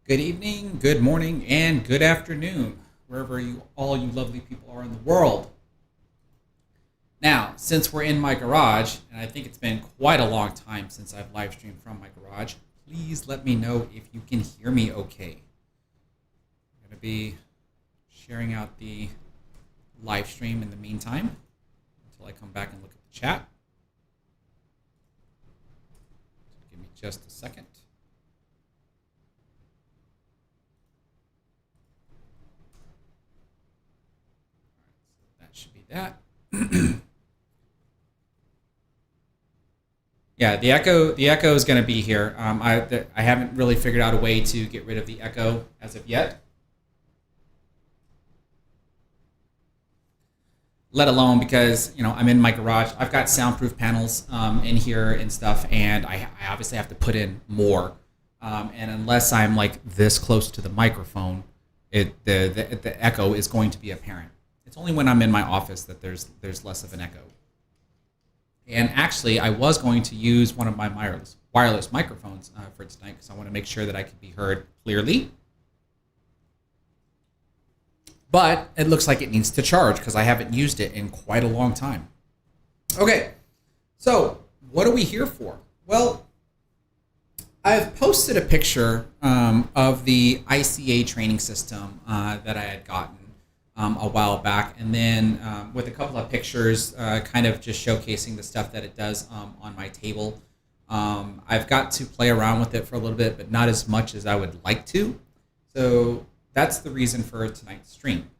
Good evening, good morning, and good afternoon, wherever all you lovely people are in the world. Now, since we're in my garage, and I think it's been quite a long time since I've live streamed from my garage, please let me know if you can hear me okay. I'm going to be sharing out the live stream in the meantime until I come back and look at the chat. So give me just a second. Should be that. Yeah, the echo is going to be here. I haven't really figured out a way to get rid of the echo as of yet. Let alone because I'm in my garage. I've got soundproof panels in here and stuff, and I obviously have to put in more. And unless I'm like this close to the microphone, the echo is going to be apparent. It's only when I'm in my office that there's less of an echo. And actually, I was going to use one of my wireless microphones for tonight because I want to make sure that I could be heard clearly. But it looks like it needs to charge because I haven't used it in quite a long time. Okay, so what are we here for? Well, I've posted a picture of the ICA training system that I had gotten a while back, and then with a couple of pictures kind of just showcasing the stuff that it does on my table. I've got to play around with it for a little bit, but not as much as I would like to. So that's the reason for tonight's stream.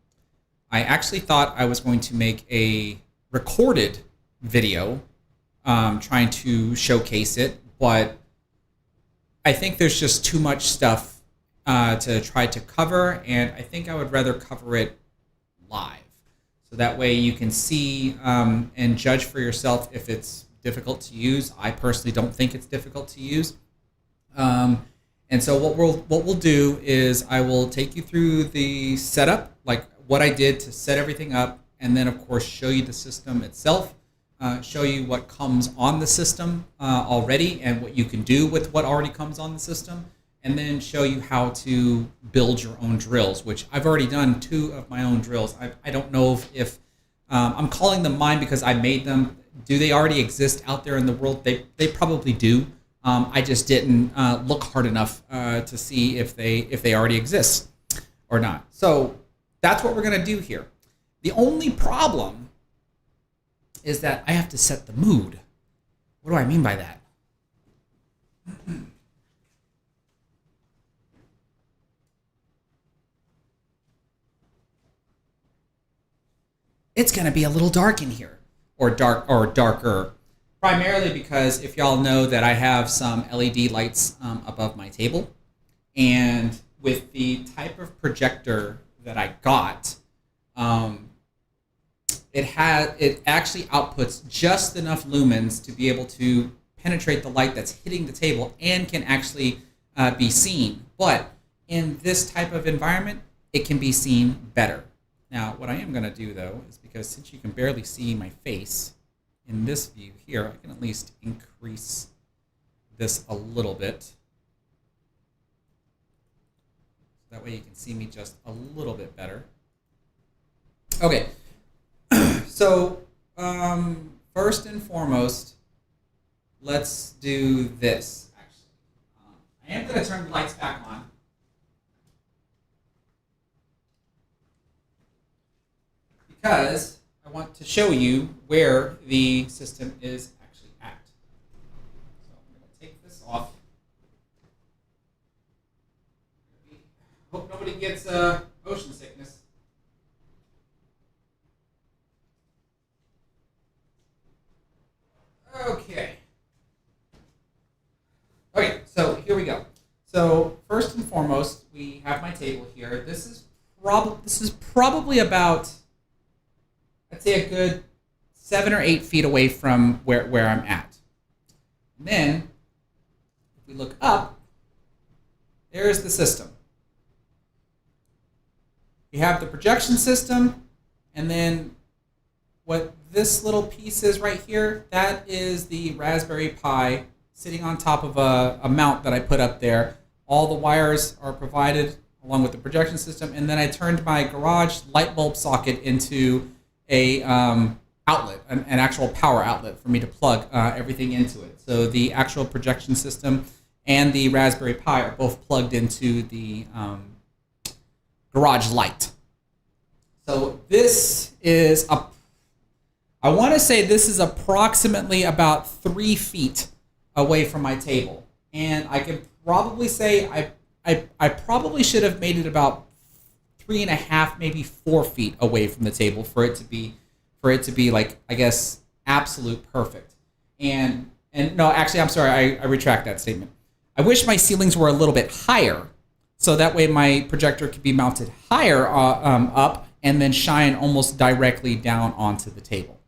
I actually thought I was going to make a recorded video trying to showcase it, but I think there's just too much stuff to try to cover, and I think I would rather cover it live. So that way you can see and judge for yourself if it's difficult to use. I personally don't think it's difficult to use. And so what we'll do is I will take you through the setup, like what I did to set everything up, and then of course show you the system itself, show you what comes on the system already and what you can do with what already comes on the system, and then show you how to build your own drills, which I've already done 2 of my own drills. I don't know if I'm calling them mine because I made them. Do they already exist out there in the world? They probably do. I just didn't look hard enough to see if they already exist or not. So that's what we're gonna do here. The only problem is that I have to set the mood. What do I mean by that? It's going to be a little dark in here, or darker, primarily because if y'all know that I have some LED lights above my table, and with the type of projector that I got, it actually outputs just enough lumens to be able to penetrate the light that's hitting the table and can actually be seen. But in this type of environment, it can be seen better. Now, what I am going to do, though, is because since you can barely see my face in this view here, I can at least increase this a little bit. That way you can see me just a little bit better. Okay, so first and foremost, let's do this, actually. I am going to turn the lights back on. Because I want to show you where the system is actually at. So I'm going to take this off. Hope nobody gets motion sickness. Okay. Okay, so here we go. So first and foremost, we have my table here. This is probably about, I'd say, a good 7 or 8 feet away from where I'm at. And then, if we look up, there's the system. You have the projection system, and then what this little piece is right here, that is the Raspberry Pi sitting on top of a mount that I put up there. All the wires are provided along with the projection system, and then I turned my garage light bulb socket into a outlet, an actual power outlet for me to plug everything into it. So the actual projection system and the Raspberry Pi are both plugged into the garage light. So this is I want to say this is approximately about 3 feet away from my table, and I can probably say I probably should have made it about 3.5, maybe 4 feet away from the table for it to be like, I guess, absolute perfect. And no, actually, I'm sorry, I retract that statement. I wish my ceilings were a little bit higher, so that way my projector could be mounted higher up and then shine almost directly down onto the table.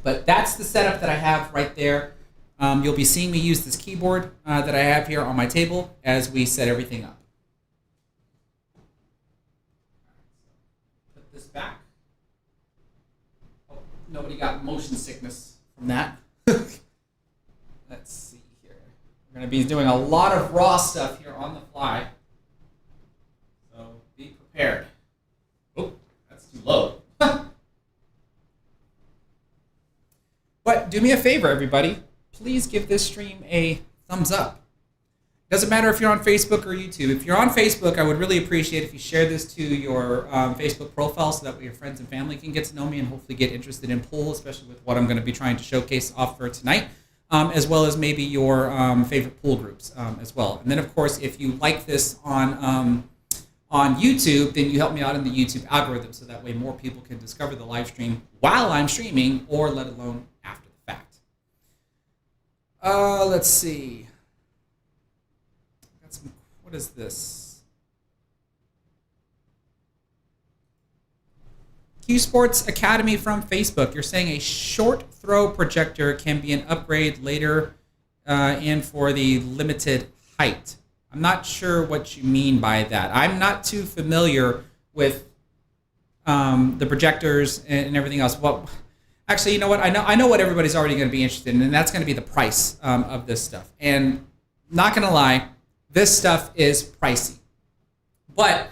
But that's the setup that I have right there. You'll be seeing me use this keyboard that I have here on my table as we set everything up. Put this back. Oh, nobody got motion sickness from that. Let's see here. We're going to be doing a lot of raw stuff here on the fly. So be prepared. Oh, that's too low. But do me a favor, everybody. Please give this stream a thumbs up. Doesn't matter if you're on Facebook or YouTube. If you're on Facebook, I would really appreciate if you share this to your Facebook profile so that way your friends and family can get to know me and hopefully get interested in pool, especially with what I'm going to be trying to showcase off for tonight, as well as maybe your favorite pool groups as well. And then, of course, if you like this on YouTube, then you help me out in the YouTube algorithm so that way more people can discover the live stream while I'm streaming, or let alone after the fact. Let's see. What is this? Q Sports Academy from Facebook. You're saying a short throw projector can be an upgrade later and for the limited height. I'm not sure what you mean by that. I'm not too familiar with the projectors and everything else. Well, actually, you know what? I know what everybody's already going to be interested in, and that's going to be the price of this stuff. And not going to lie, this stuff is pricey. But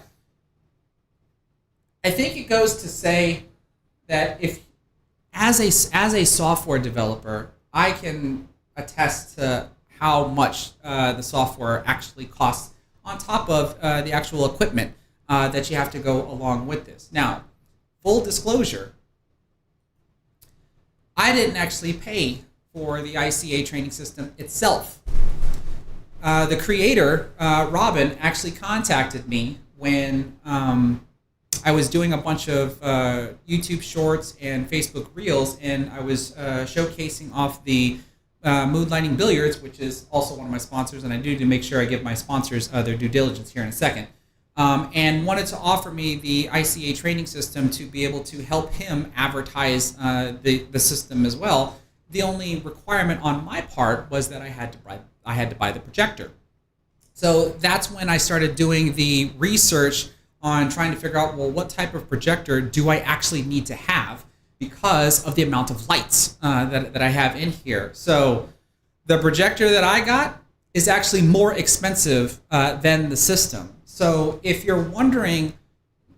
I think it goes to say that if, as a software developer, I can attest to how much the software actually costs on top of the actual equipment that you have to go along with this. Now, full disclosure, I didn't actually pay for the ICA training system itself. The creator, Robin, actually contacted me when I was doing a bunch of YouTube shorts and Facebook Reels, and I was showcasing off the Moonlighting Billiards, which is also one of my sponsors, and I do need to make sure I give my sponsors their due diligence here in a second, and wanted to offer me the ICA training system to be able to help him advertise the system as well. The only requirement on my part was that I had to buy the projector. So that's when I started doing the research on trying to figure out, well, what type of projector do I actually need to have because of the amount of lights that I have in here. So the projector that I got is actually more expensive than the system. So if you're wondering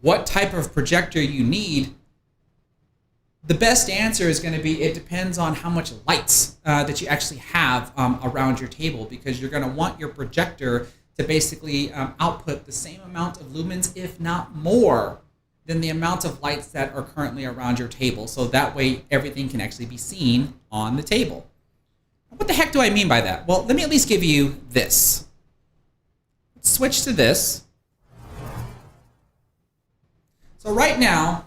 what type of projector you need, the best answer is going to be it depends on how much lights that you actually have around your table, because you're going to want your projector to basically output the same amount of lumens, if not more, than the amount of lights that are currently around your table. So that way everything can actually be seen on the table. What the heck do I mean by that? Well, let me at least give you this. Let's switch to this. So right now,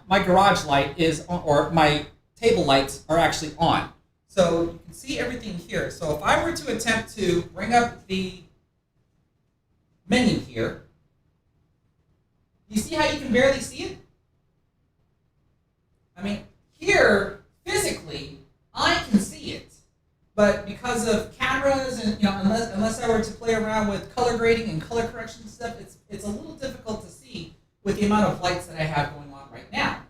my garage light is on, or my table lights are actually on. So you can see everything here. So if I were to attempt to bring up the menu here, you see how you can barely see it? I mean, here, physically, I can see it. But because of cameras and, unless I were to play around with color grading and color correction and stuff, it's a little difficult to see with the amount of lights that I have going on right now.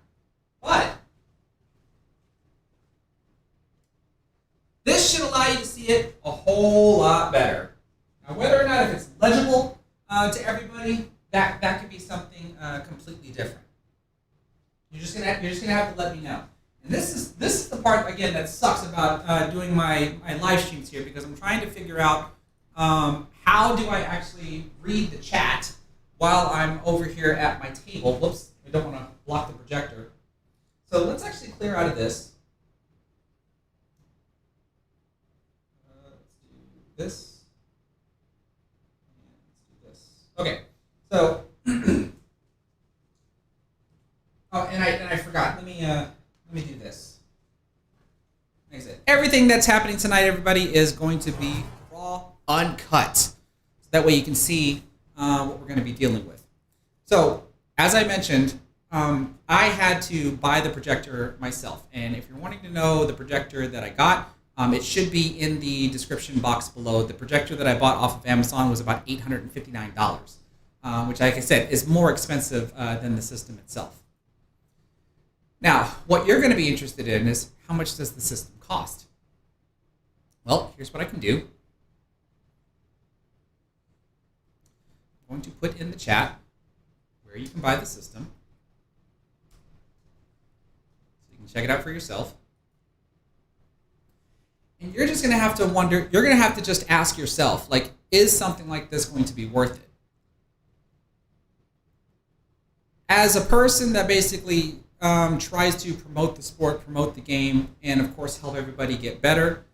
But this this should allow you to see it a whole lot better. Now, whether or not if it's legible to everybody, that could be something completely different. You're just gonna have to let me know. And this is the part again that sucks about doing my live streams here, because I'm trying to figure out how do I actually read the chat while I'm over here at my table. Whoops, I don't want to block the projector. So let's actually clear out of this. Let's do this. And let's do this. Okay, so oh, and I forgot. Let me do this. Like I said, everything that's happening tonight, everybody, is going to be raw, uncut. So that way you can see what we're going to be dealing with. So, as I mentioned, I had to buy the projector myself. And if you're wanting to know the projector that I got, it should be in the description box below. The projector that I bought off of Amazon was about $859, which, like I said, is more expensive than the system itself. Now, what you're going to be interested in is how much does the system cost? Well, here's what I can do. I'm going to put in the chat where you can buy the system, so you can check it out for yourself. And you're just going to have to wonder, you're going to have to just ask yourself, like, is something like this going to be worth it? As a person that basically tries to promote the sport, promote the game, and of course help everybody get better,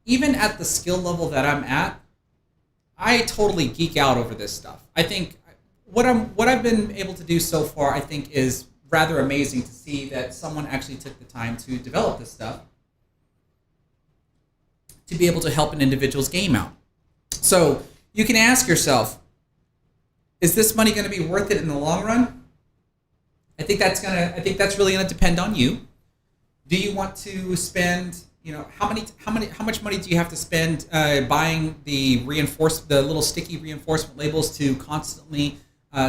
even at the skill level that I'm at, I totally geek out over this stuff. I think what I've been able to do so far, I think, is rather amazing to see that someone actually took the time to develop this stuff to be able to help an individual's game out. So you can ask yourself, is this money going to be worth it in the long run? I think that's really going to depend on you. Do you want to spend, how much money do you have to spend buying the little sticky reinforcement labels to constantly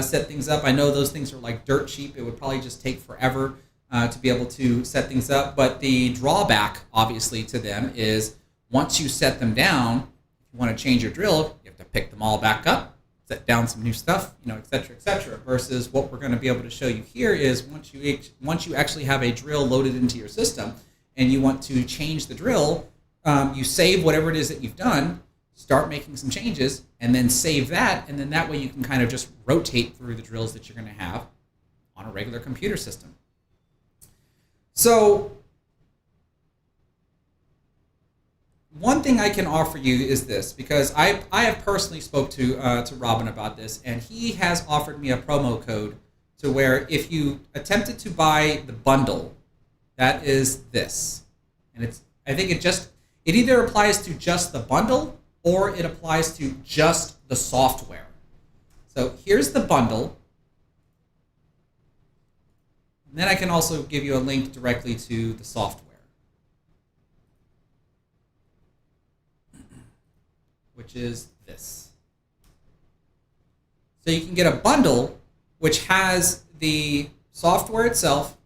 set things up? I know those things are like dirt cheap. It would probably just take forever to be able to set things up. But the drawback, obviously, to them is once you set them down, if you want to change your drill, you have to pick them all back up, set down some new stuff, et cetera, et cetera. Versus what we're going to be able to show you here is once you actually have a drill loaded into your system and you want to change the drill, you save whatever it is that you've done, start making some changes, and then save that, and then that way you can kind of just rotate through the drills that you're going to have on a regular computer system. So one thing I can offer you is this, because I have personally spoke to Robin about this, and he has offered me a promo code to where if you attempted to buy the bundle, that is this, and I think it either applies to just the bundle or it applies to just the software. So here's the bundle, and then I can also give you a link directly to the software, which is this. So you can get a bundle which has the software itself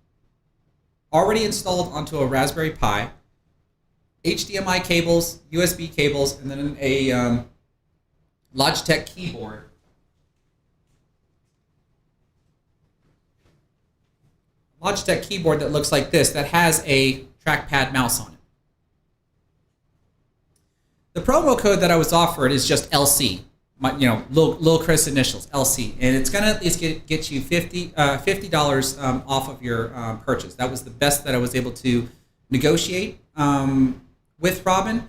already installed onto a Raspberry Pi, HDMI cables, USB cables, and then a Logitech keyboard. Logitech keyboard that looks like this, that has a trackpad mouse on it. The promo code that I was offered is just LC, Lil Chris initials, LC, and it's gonna at least get you $50 off of your purchase. That was the best that I was able to negotiate with Robin,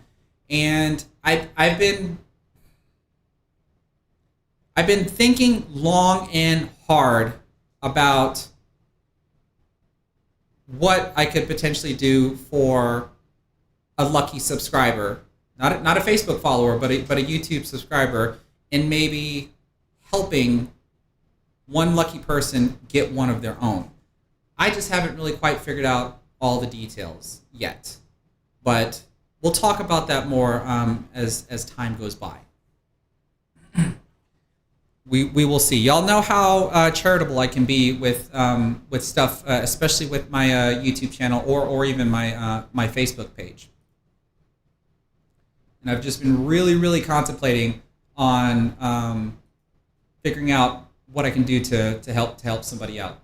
and I've been thinking long and hard about what I could potentially do for a lucky subscriber. Not a Facebook follower, but a YouTube subscriber, and maybe helping one lucky person get one of their own. I just haven't really quite figured out all the details yet, but we'll talk about that more as time goes by. We will see. Y'all know how charitable I can be with stuff, especially with my YouTube channel or even my Facebook page. and I've just been really contemplating on figuring out what I can do to help somebody out.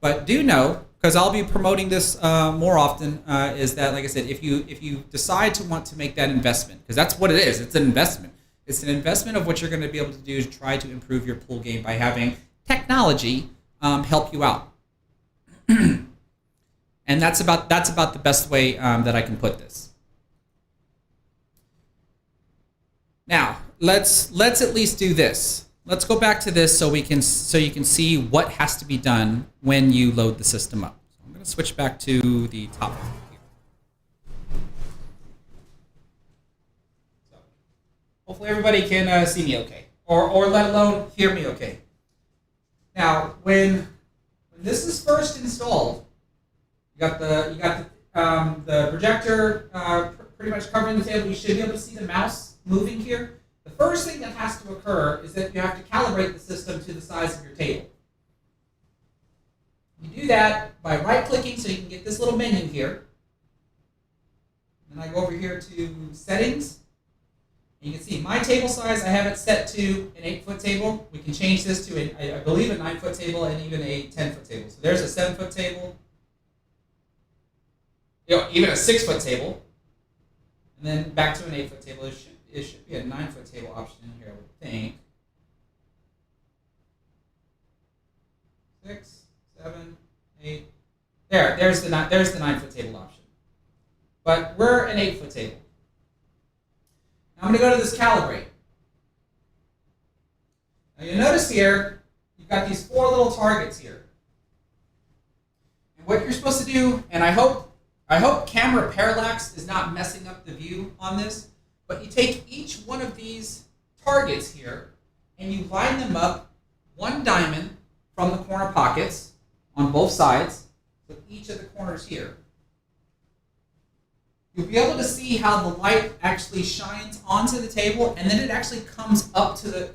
But do know, because I'll be promoting this more often, is that, like I said, if you decide to want to make that investment, because that's what it is, it's an investment. It's an investment of what you're going to be able to do to try to improve your pool game by having technology help you out. And that's about the best way that I can put this. Now, let's at least do this. Let's go back to this so you can see what has to be done when you load the system up. So I'm going to switch back to the top here. So hopefully everybody can see me okay, or let alone hear me okay. Now, when this is first installed, you got the projector pretty much covering the table. You should be able to see the mouse moving here. The first thing that has to occur is that you have to calibrate the system to the size of your table. You do that by right-clicking, so you can get this little menu here. And I go over here to Settings. And you can see my table size, I have it set to an 8-foot table. We can change this to, I believe, a 9-foot table and even a 10-foot table. So there's a 7-foot table. Even a 6-foot table. And then back to an 8-foot table. It should be a 9-foot table option in here, I would think. 6, 7, 8. There's the 9-foot table option. But we're an 8-foot table. Now I'm going to go to this Calibrate. Now you'll notice here, you've got these 4 little targets here. And what you're supposed to do, and I hope camera parallax is not messing up the view on this, but you take each one of these targets here and you line them up 1 diamond from the corner pockets on both sides, so each of the corners here. You'll be able to see how the light actually shines onto the table, and then it actually comes up to the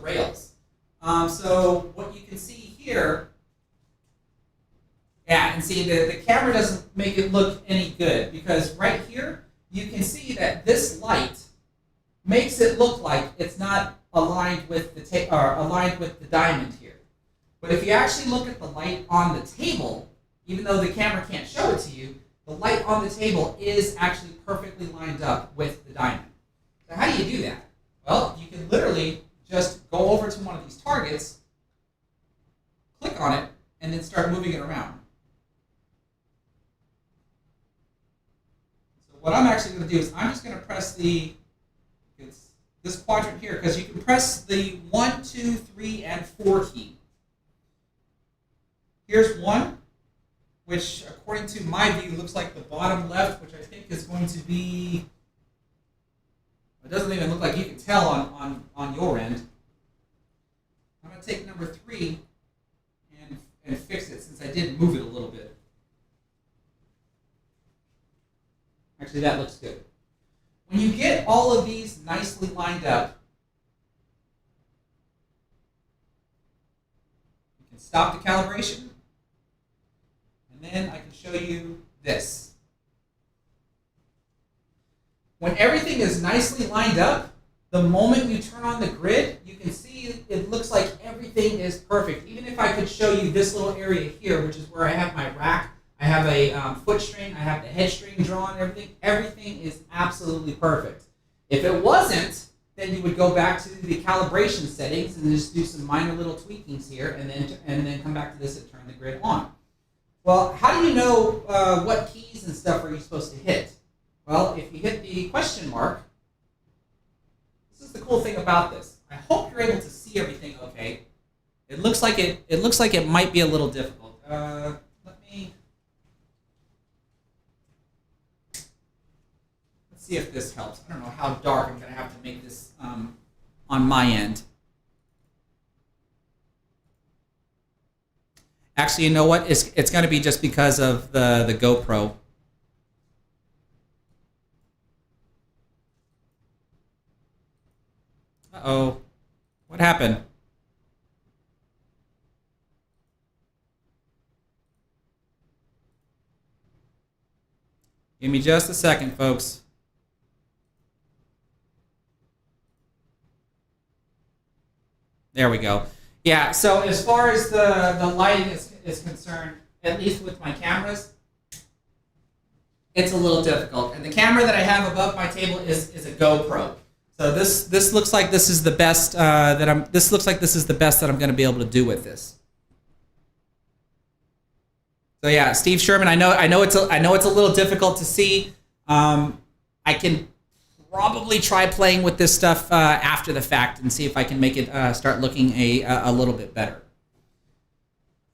rails. So what you can see here, and see the camera doesn't make it look any good, because right here you can see that this light makes it look like it's not aligned with the diamond here. But if you actually look at the light on the table, even though the camera can't show it to you, the light on the table is actually perfectly lined up with the diamond. So how do you do that? Well, you can literally just go over to one of these targets, click on it, and then start moving it around. So what I'm actually going to do is I'm just going to press this quadrant here, because you can press the 1, 2, 3, and 4 key. Here's 1, which according to my view looks like the bottom left, which I think is going to be, it doesn't even look like you can tell on your end. I'm going to take number 3 and fix it, since I did move it a little bit. Actually, that looks good. When you get all of these nicely lined up, you can stop the calibration. And then I can show you this. When everything is nicely lined up, the moment you turn on the grid, you can see it looks like everything is perfect. Even if I could show you this little area here, which is where I have my rack, I have a foot string, I have the head string drawn, everything is absolutely perfect. If it wasn't, then you would go back to the calibration settings and just do some minor little tweakings here, and then come back to this and turn the grid on. Well, how do you know what keys and stuff are you supposed to hit? Well, if you hit the question mark, this is the cool thing about this. I hope you're able to see everything okay. It looks like it might be a little difficult. Let's see if this helps. I don't know how dark I'm going to have to make this on my end. Actually, you know what? It's going to be just because of the GoPro. Uh-oh. What happened? Give me just a second, folks. There we go. Yeah, so as far as the lighting is concerned, at least with my cameras, it's a little difficult. And the camera that I have above my table is a GoPro. So this looks like this is the best that I'm going to be able to do with this. So yeah, Steve Sherman, I know it's a little difficult to see. I can probably try playing with this stuff after the fact and see if I can make it start looking a little bit better.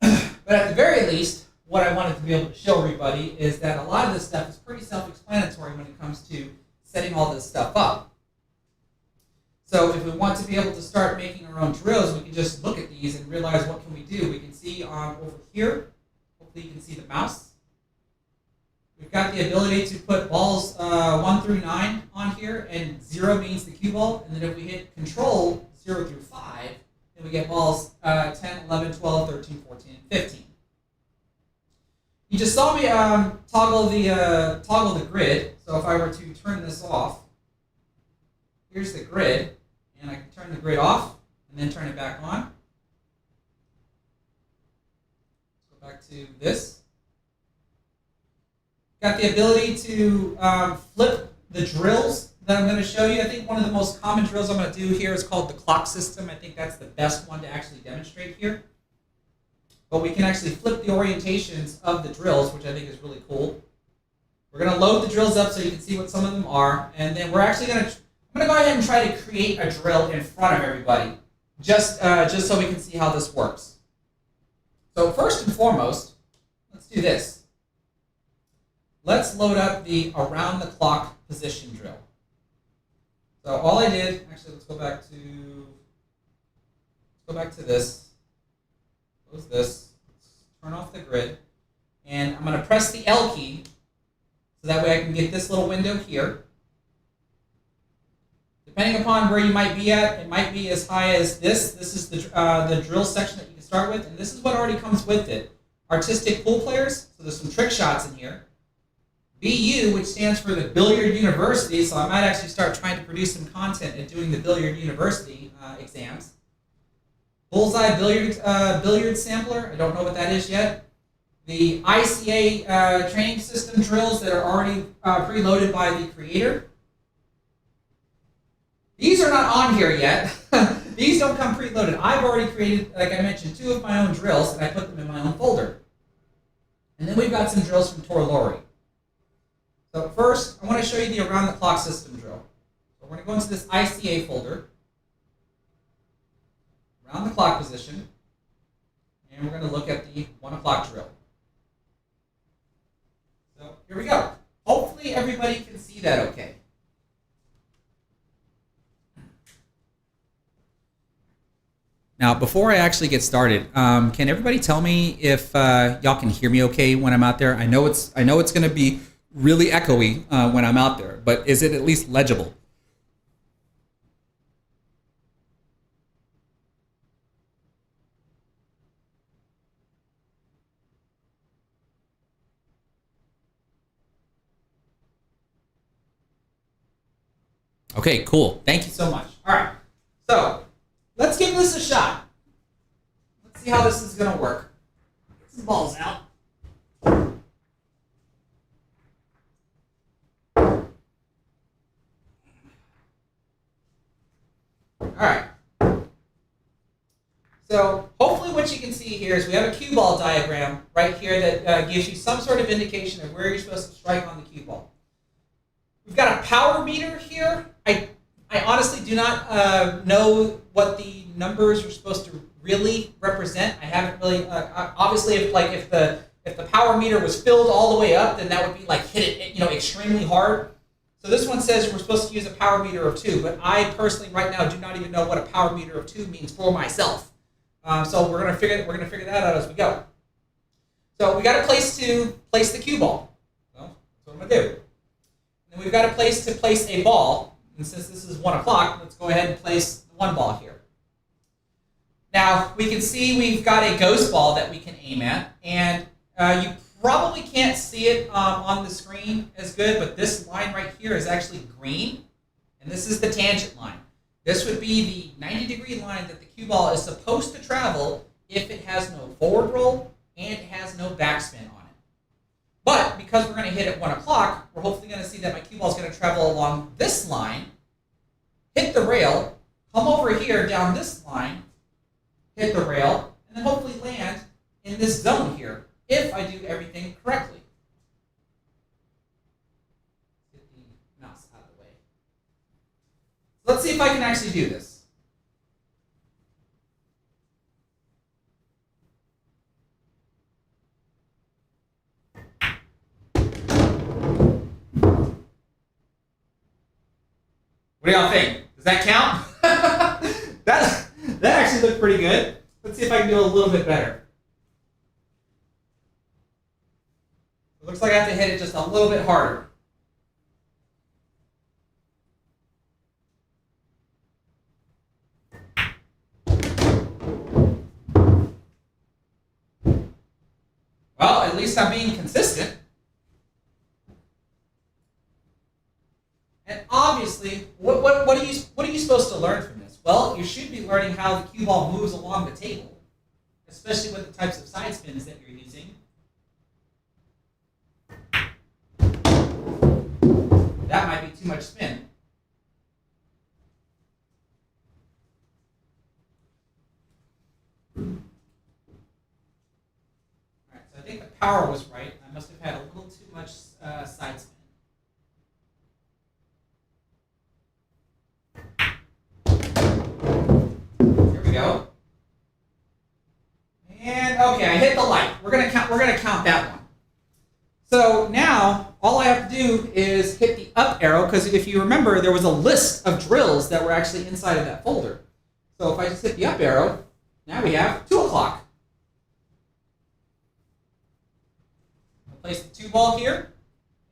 But at the very least, what I wanted to be able to show everybody is that a lot of this stuff is pretty self-explanatory when it comes to setting all this stuff up. So if we want to be able to start making our own drills, we can just look at these and realize what can we do. We can see over here, hopefully you can see the mouse. We've got the ability to put balls 1 through 9 on here, and 0 means the cue ball. And then if we hit control 0 through 5, then we get balls 10, 11, 12, 13, 14, and 15. You just saw me toggle the grid. So if I were to turn this off, here's the grid, and I can turn the grid off and then turn it back on. Let's go back to this. Got the ability to flip the drills that I'm going to show you. I think one of the most common drills I'm going to do here is called the clock system. I think that's the best one to actually demonstrate here. But we can actually flip the orientations of the drills, which I think is really cool. We're going to load the drills up so you can see what some of them are. And then we're actually I'm going to go ahead and try to create a drill in front of everybody, just so we can see how this works. So first and foremost, let's do this. Let's load up the around the clock position drill. So all I did, actually let's go back to this. Close this, turn off the grid, and I'm going to press the L key so that way I can get this little window here. Depending upon where you might be at, it might be as high as this. This is the drill section that you can start with, and this is what already comes with it. Artistic pool players, so there's some trick shots in here. BU, which stands for the Billiard University, so I might actually start trying to produce some content and doing the Billiard University exams. Bullseye billiard sampler, I don't know what that is yet. The ICA training system drills that are already preloaded by the creator. These are not on here yet. These don't come preloaded. I've already created, like I mentioned, 2 of my own drills, and I put them in my own folder. And then we've got some drills from Tor Lori. So first, I want to show you the around the clock system drill. So we're going to go into this ICA folder. Around the clock position, and we're going to look at the 1 o'clock drill. So here we go. Hopefully everybody can see that okay. Now, before I actually get started, can everybody tell me if y'all can hear me okay when I'm out there? I know it's going to be really echoey when I'm out there, but is it at least legible? Okay, cool. Thank you so much. All right, so let's give this a shot. Let's see how this is going to work. Get some balls out. All right. So hopefully what you can see here is we have a cue ball diagram right here that gives you some sort of indication of where you're supposed to strike on the cue ball. We've got a power meter here. I honestly do not know what the numbers are supposed to really represent. I haven't really obviously if the power meter was filled all the way up, then that would be like hit it extremely hard. So this one says we're supposed to use a power meter of 2, but I personally right now do not even know what a power meter of 2 means for myself. So we're gonna figure that out as we go. So we got a place to place the cue ball. So that's what I'm gonna do. And then we've got a place to place a ball. And since this is 1 o'clock, let's go ahead and place the 1 ball here. Now we can see we've got a ghost ball that we can aim at, and you probably can't see it on the screen as good, but this line right here is actually green, and this is the tangent line. This would be the 90-degree line that the cue ball is supposed to travel if it has no forward roll and it has no backspin on it. But because we're going to hit at 1 o'clock, we're hopefully going to see that my cue ball is going to travel along this line, hit the rail, come over here down this line, hit the rail, and then hopefully land in this zone here if I do everything correctly. Get the mouse out of the way. Let's see if I can actually do this. What do y'all think? Does that count? that actually looked pretty good. Let's see if I can do a little bit better. It looks like I have to hit it just a little bit harder. Well, at least I'm being consistent. And obviously, what are you supposed to learn from this? Well, you should be learning how the cue ball moves along the table, especially with the types of side spins that you're using. That might be too much spin. All right, so I think the power was right. I must have had a little too much side spin. Go. And okay, I hit the light. We're gonna count that one. So now all I have to do is hit the up arrow, because if you remember, there was a list of drills that were actually inside of that folder. So if I just hit the up arrow, now we have 2 o'clock. I'll place the 2 ball here,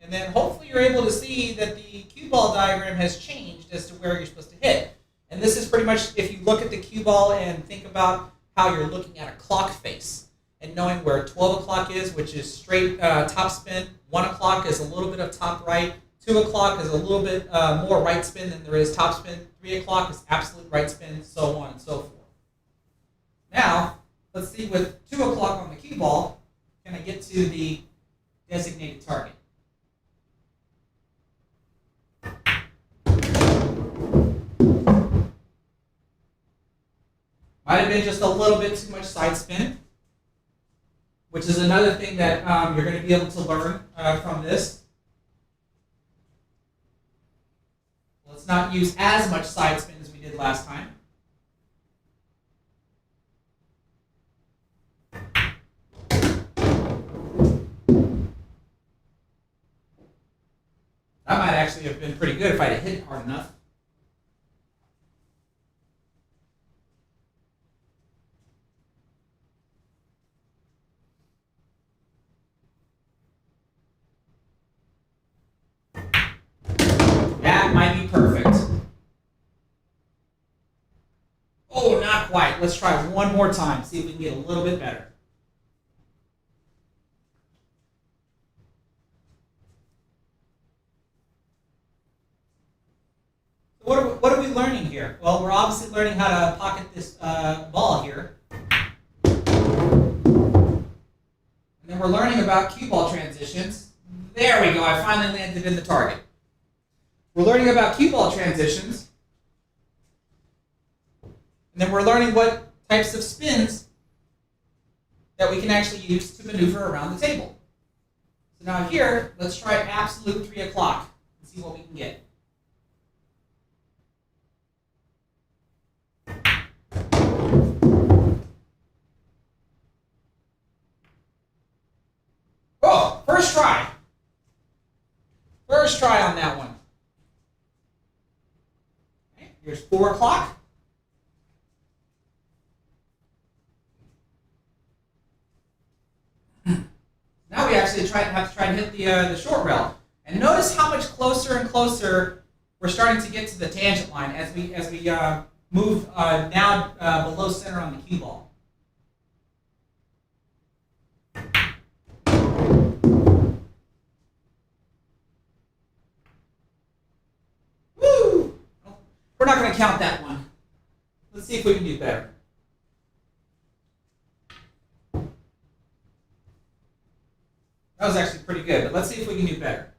and then hopefully you're able to see that the cue ball diagram has changed as to where you're supposed to hit. And this is pretty much, if you look at the cue ball and think about how you're looking at a clock face and knowing where 12 o'clock is, which is straight top spin, 1 o'clock is a little bit of top right, 2 o'clock is a little bit more right spin than there is top spin, 3 o'clock is absolute right spin, so on and so forth. Now, let's see with 2 o'clock on the cue ball, can I get to the designated target? Might have been just a little bit too much side spin, which is another thing that you're going to be able to learn from this. Let's not use as much side spin as we did last time. That might actually have been pretty good if I had hit it hard enough. That might be perfect. Oh, not quite. Let's try one more time, see if we can get a little bit better. What are we learning here? Well, we're obviously learning how to pocket this ball here. And then we're learning about cue ball transitions. There we go, I finally landed in the target. We're learning about cue ball transitions. And then we're learning what types of spins that we can actually use to maneuver around the table. So now here, let's try absolute 3 o'clock and see what we can get. Oh, first try. First try on that one. Okay, here's 4 o'clock. Now we actually have to try and hit the short rail. And notice how much closer and closer we're starting to get to the tangent line as we move down below center on the cue ball. Woo! We're not going to count that one. see if we can do better. That was actually pretty good, but let's see if we can do better.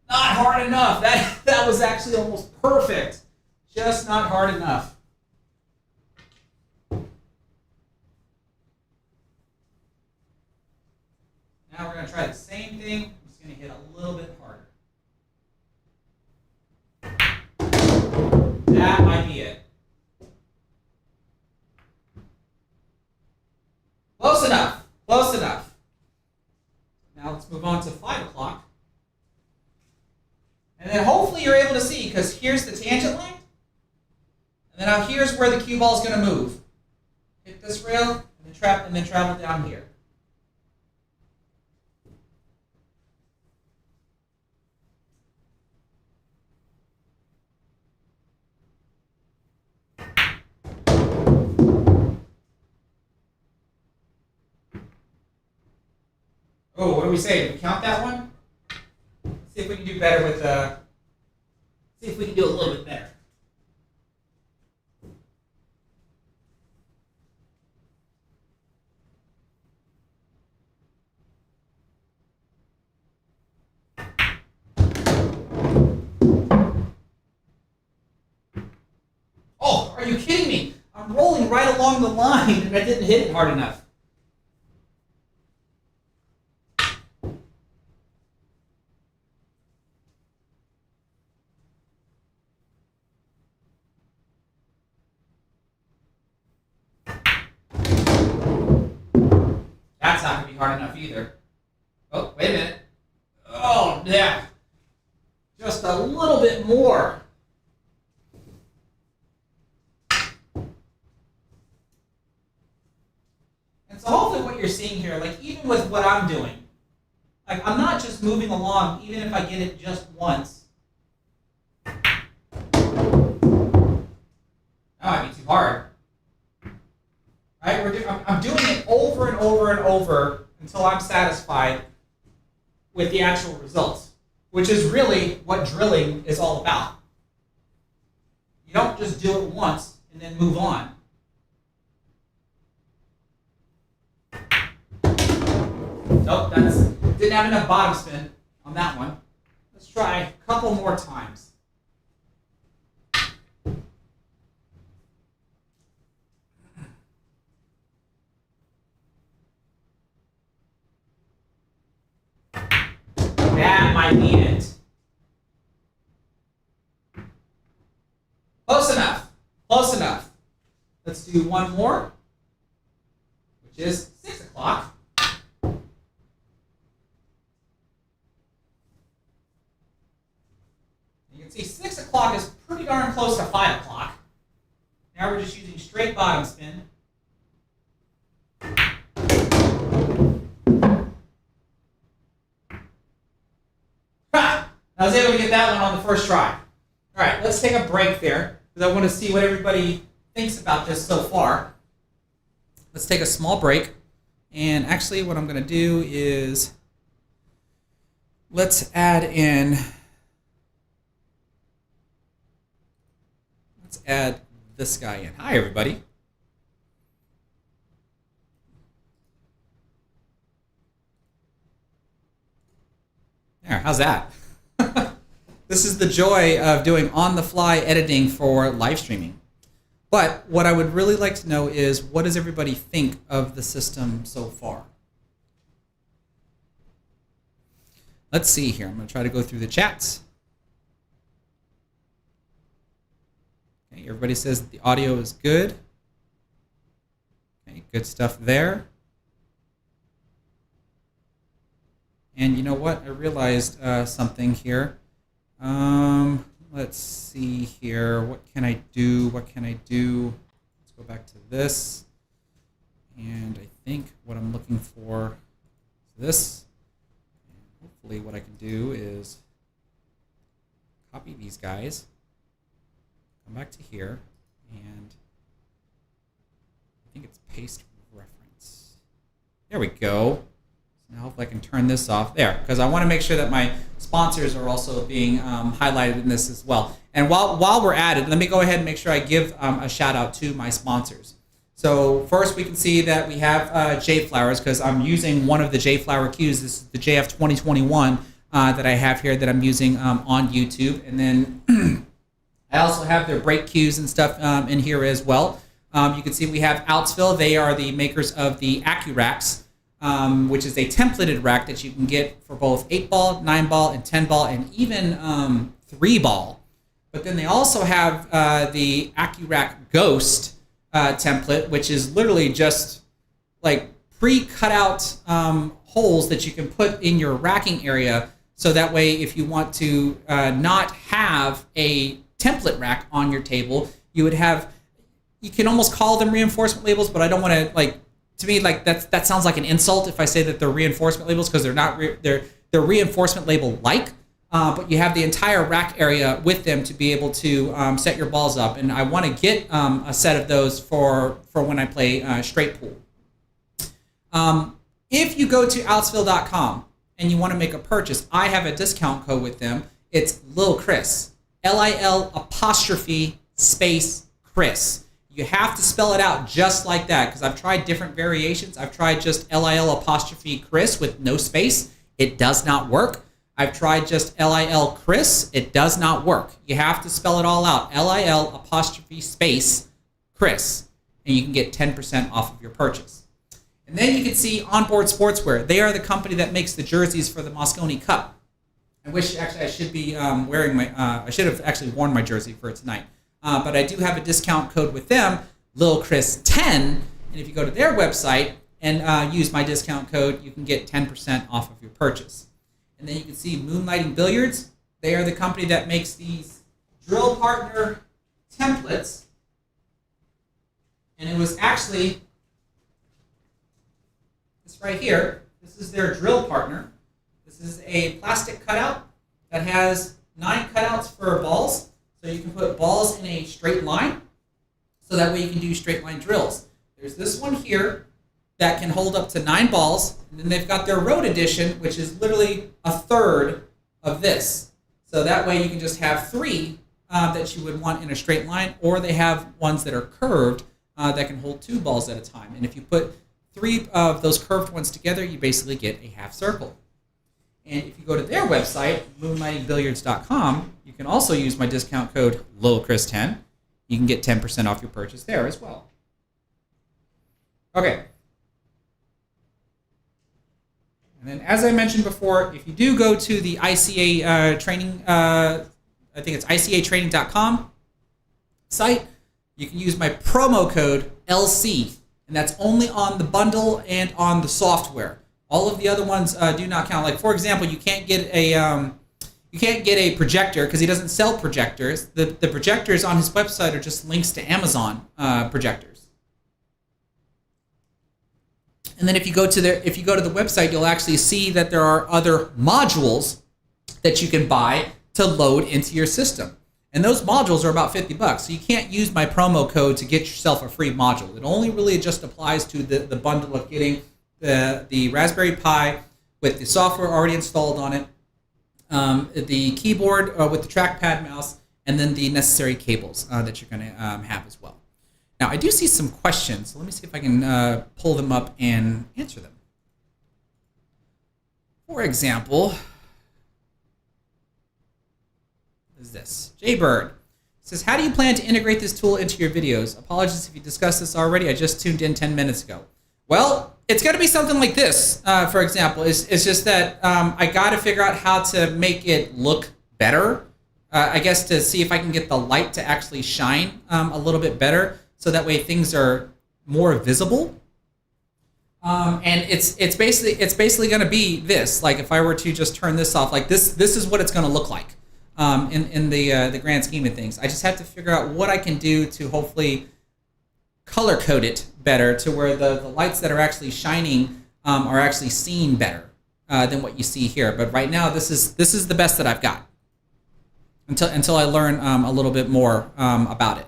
Not hard enough. That was actually almost perfect. Just not hard enough. Now we're going to try the same thing. I'm just going to hit a little bit harder. That might be it. Close enough. Close enough. Now let's move on to 5 o'clock. And then hopefully you're able to see, because here's the tangent line. And then now here's where the cue ball is going to move. Hit this rail and then travel down here. Oh, what do we say? Do we count that one? Let's see if we can do better with see if we can do a little bit better. Oh, are you kidding me? I'm rolling right along the line and I didn't hit it hard enough. That's not going to be hard enough either. Oh, wait a minute. Oh, yeah. Just a little bit more. And so hopefully what you're seeing here, like even with what I'm doing, like I'm not just moving along even if I get it just once. That might be too hard. Right? I'm doing it over and over and over until I'm satisfied with the actual results, which is really what drilling is all about. You don't just do it once and then move on. Nope, didn't have enough bottom spin on that one. Let's try a couple more times. That might be it. Close enough. Close enough. Let's do one more, which is 6 o'clock. You can see 6 o'clock is pretty darn close to 5 o'clock. Now we're just using straight bottom spin. I was able to get that one on the first try. All right, let's take a break there because I want to see what everybody thinks about this so far. Let's take a small break. And actually what I'm going to do is let's add this guy in. Hi, everybody. There, how's that? This is the joy of doing on-the-fly editing for live streaming. But what I would really like to know is, what does everybody think of the system so far? Let's see here. I'm going to try to go through the chats. Okay, everybody says that the audio is good. Okay, good stuff there. And you know what? I realized something here. Let's see here. What can I do? What can I do? Let's go back to this. And I think what I'm looking for is this. And hopefully what I can do is copy these guys, come back to here, and I think it's paste reference. There we go. So And hopefully I can turn this off there, because I want to make sure that my sponsors are also being highlighted in this as well. And while we're at it, let me go ahead and make sure I give a shout out to my sponsors. So first we can see that we have JFlowers, because I'm using one of the JFlower Cues. This is the JF 2021 that I have here that I'm using on YouTube. And then I also have their break cues and stuff in here as well. You can see we have Outsville. They are the makers of the Accu-Racks, which is a templated rack that you can get for both 8-ball, 9-ball, and 10-ball, and even 3-ball. But then they also have the Accu-Rack Ghost template, which is literally just like pre-cut out holes that you can put in your racking area, so that way if you want to not have a template rack on your table, you would have, you can almost call them reinforcement labels, but I don't want to, like, to me, like that sounds like an insult if I say that they're reinforcement labels, because they're not. They're reinforcement label like, but you have the entire rack area with them to be able to set your balls up. And I want to get a set of those for when I play straight pool. If you go to Outsville.com and you want to make a purchase, I have a discount code with them. It's Lil Chris, LIL''Chris. You have to spell it out just like that, because I've tried different variations. I've tried just LIL''Chris with no space. It does not work. I've tried just LIL Chris. It does not work. You have to spell it all out. LIL''Chris. And you can get 10% off of your purchase. And then you can see Onboard Sportswear. They are the company that makes the jerseys for the Mosconi Cup. I wish actually I should be wearing my, I should have actually worn my jersey for tonight. But I do have a discount code with them, LilChris10, and if you go to their website and use my discount code, you can get 10% off of your purchase. And then you can see Moonlighting Billiards. They are the company that makes these drill partner templates. And it was actually this right here. This is their drill partner. This is a plastic cutout that has 9 cutouts for balls. So you can put balls in a straight line, so that way you can do straight line drills. There's this one here that can hold up to 9 balls, and then they've got their road edition, which is literally a third of this. So that way you can just have 3 that you would want in a straight line, or they have ones that are curved that can hold 2 balls at a time. And if you put 3 of those curved ones together, you basically get a half circle. And if you go to their website, moonlightingbilliards.com, you can also use my discount code LilChris10. You can get 10% off your purchase there as well. Okay. And then, as I mentioned before, if you do go to the ICA Training, I think it's ICAtraining.com site, you can use my promo code LC, and that's only on the bundle and on the software. All of the other ones do not count. Like, for example, you can't get a projector because he doesn't sell projectors. The projectors on his website are just links to Amazon projectors. And then if you go to the website, you'll actually see that there are other modules that you can buy to load into your system. And those modules are about $50. So you can't use my promo code to get yourself a free module. It only really just applies to the bundle of getting the Raspberry Pi with the software already installed on it, the keyboard with the trackpad mouse, and then the necessary cables that you're going to have as well. Now, I do see some questions, so let me see if I can pull them up and answer them. For example, what is this? Jaybird says, how do you plan to integrate this tool into your videos? Apologies if you discussed this already. I just tuned in 10 minutes ago. Well, it's got to be something like this, for example. It's just that I got to figure out how to make it look better. I guess to see if I can get the light to actually shine a little bit better, so that way things are more visible. And it's basically going to be this. Like if I were to just turn this off, like this is what it's going to look like in the grand scheme of things. I just have to figure out what I can do to hopefully color code it better to where the lights that are actually shining are actually seen better than what you see here. But right now, this is the best that I've got until I learn a little bit more about it.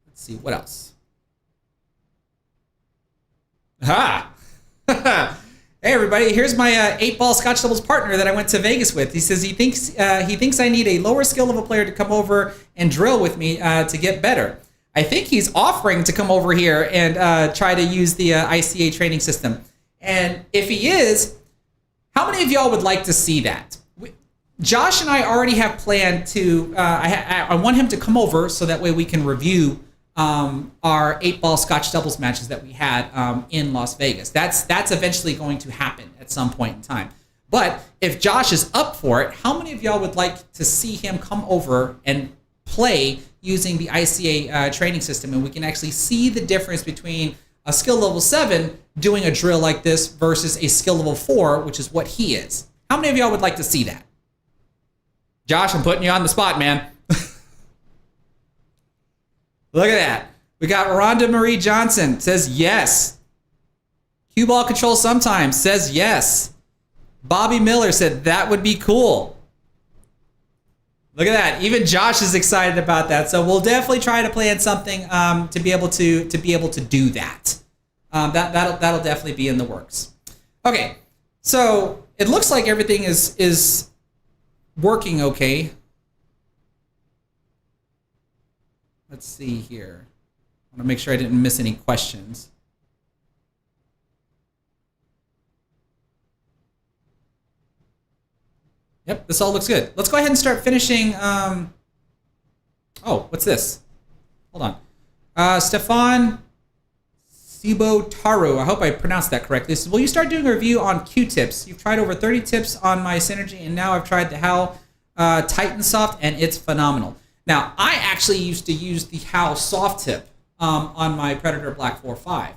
Let's see what else. Hey everybody, here's my 8-ball Scotch doubles partner that I went to Vegas with. He says he thinks I need a lower skill of a player to come over and drill with me to get better. I think he's offering to come over here and try to use the ICA training system. And if he is, how many of y'all would like to see that? Josh and I already have planned to, I want him to come over so that way we can review our 8-ball Scotch doubles matches that we had in Las Vegas. That's eventually going to happen at some point in time. But if Josh is up for it, how many of y'all would like to see him come over and play using the ICA training system, and we can actually see the difference between a skill level 7 doing a drill like this versus a skill level 4, which is what he is? How many of y'all would like to see that? Josh, I'm putting you on the spot, man. Look at that. We got Rhonda Marie Johnson says yes. Cue ball control sometimes says yes. Bobby Miller said that would be cool. Look at that. Even Josh is excited about that. So we'll definitely try to plan something to be able to do that. That'll definitely be in the works. Okay. So it looks like everything is working okay. Let's see here. I want to make sure I didn't miss any questions. Yep, this all looks good. Let's go ahead and start finishing. Oh, what's this? Hold on. Stefan Sibotaru, I hope I pronounced that correctly. Says, will you start doing a review on Q-tips? You've tried over 30 tips on my Synergy, and now I've tried the How Titan Soft, and it's phenomenal. Now, I actually used to use the How Soft Tip on my Predator Black 4.5.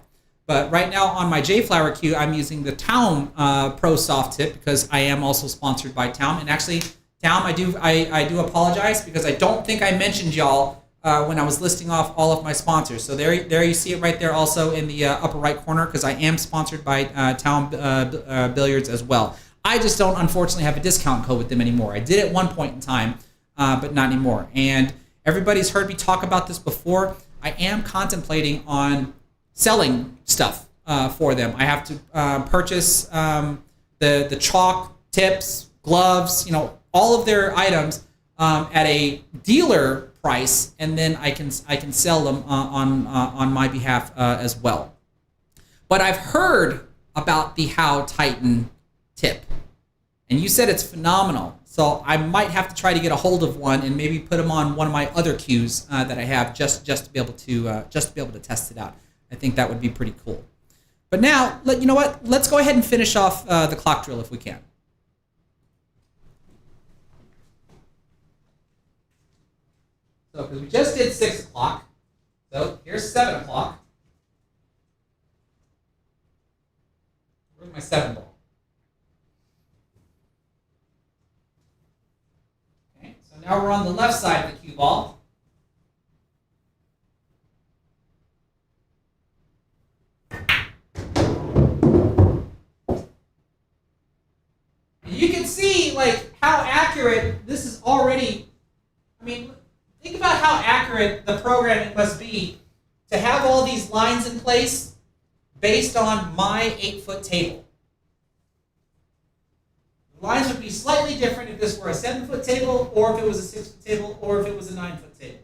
But right now on my JFlowers Cue, I'm using the Taom Pro Soft Tip because I am also sponsored by Taom. And actually, Taom, I do apologize because I don't think I mentioned y'all when I was listing off all of my sponsors. So there you see it right there also in the upper right corner because I am sponsored by TaomBilliards as well. I just don't, unfortunately, have a discount code with them anymore. I did at one point in time, but not anymore. And everybody's heard me talk about this before. I am contemplating on selling stuff for them. I have to purchase the chalk, tips, gloves, all of their items at a dealer price, and then I can sell them on my behalf as well. But I've heard about the How Titan tip, and you said it's phenomenal. So I might have to try to get a hold of one and maybe put them on one of my other cues that I have just to be able to test it out. I think that would be pretty cool. But now, you know what? Let's go ahead and finish off the clock drill if we can. So, because we just did 6 o'clock, so here's 7 o'clock. Where's my 7 ball? Okay, so now we're on the left side of the cue ball. You can see how accurate this is already. I mean, think about how accurate the programming must be to have all these lines in place based on my 8-foot table. The lines would be slightly different if this were a 7-foot table, or if it was a 6-foot table, or if it was a 9-foot table.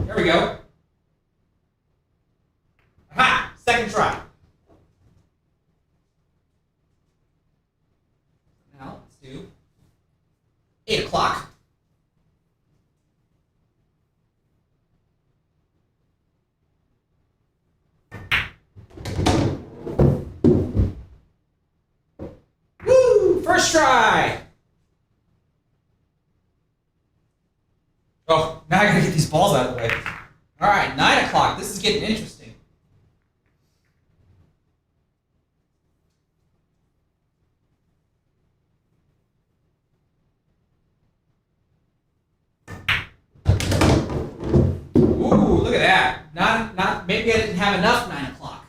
There we go. Aha! Second try. Now let's do 8 o'clock. Woo! First try. Oh, now I gotta get these balls out of the way. All right, 9 o'clock. This is getting interesting. Ooh, look at that. Not. Maybe I didn't have enough 9 o'clock.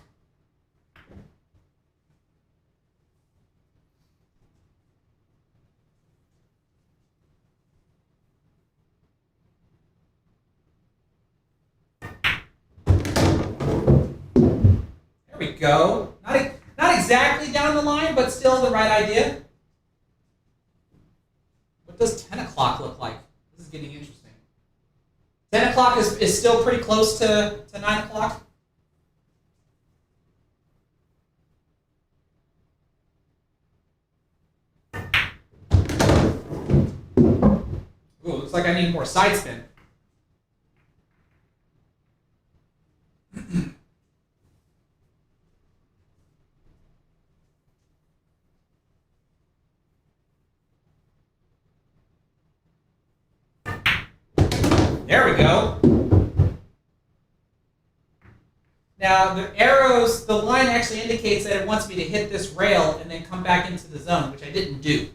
There we go. Not exactly down the line, but still the right idea. What does 10 o'clock look like? This is getting interesting. 10 o'clock is still pretty close to 9 o'clock. Ooh, looks like I need more side spin. There we go. Now the arrows, the line actually indicates that it wants me to hit this rail and then come back into the zone, which I didn't do.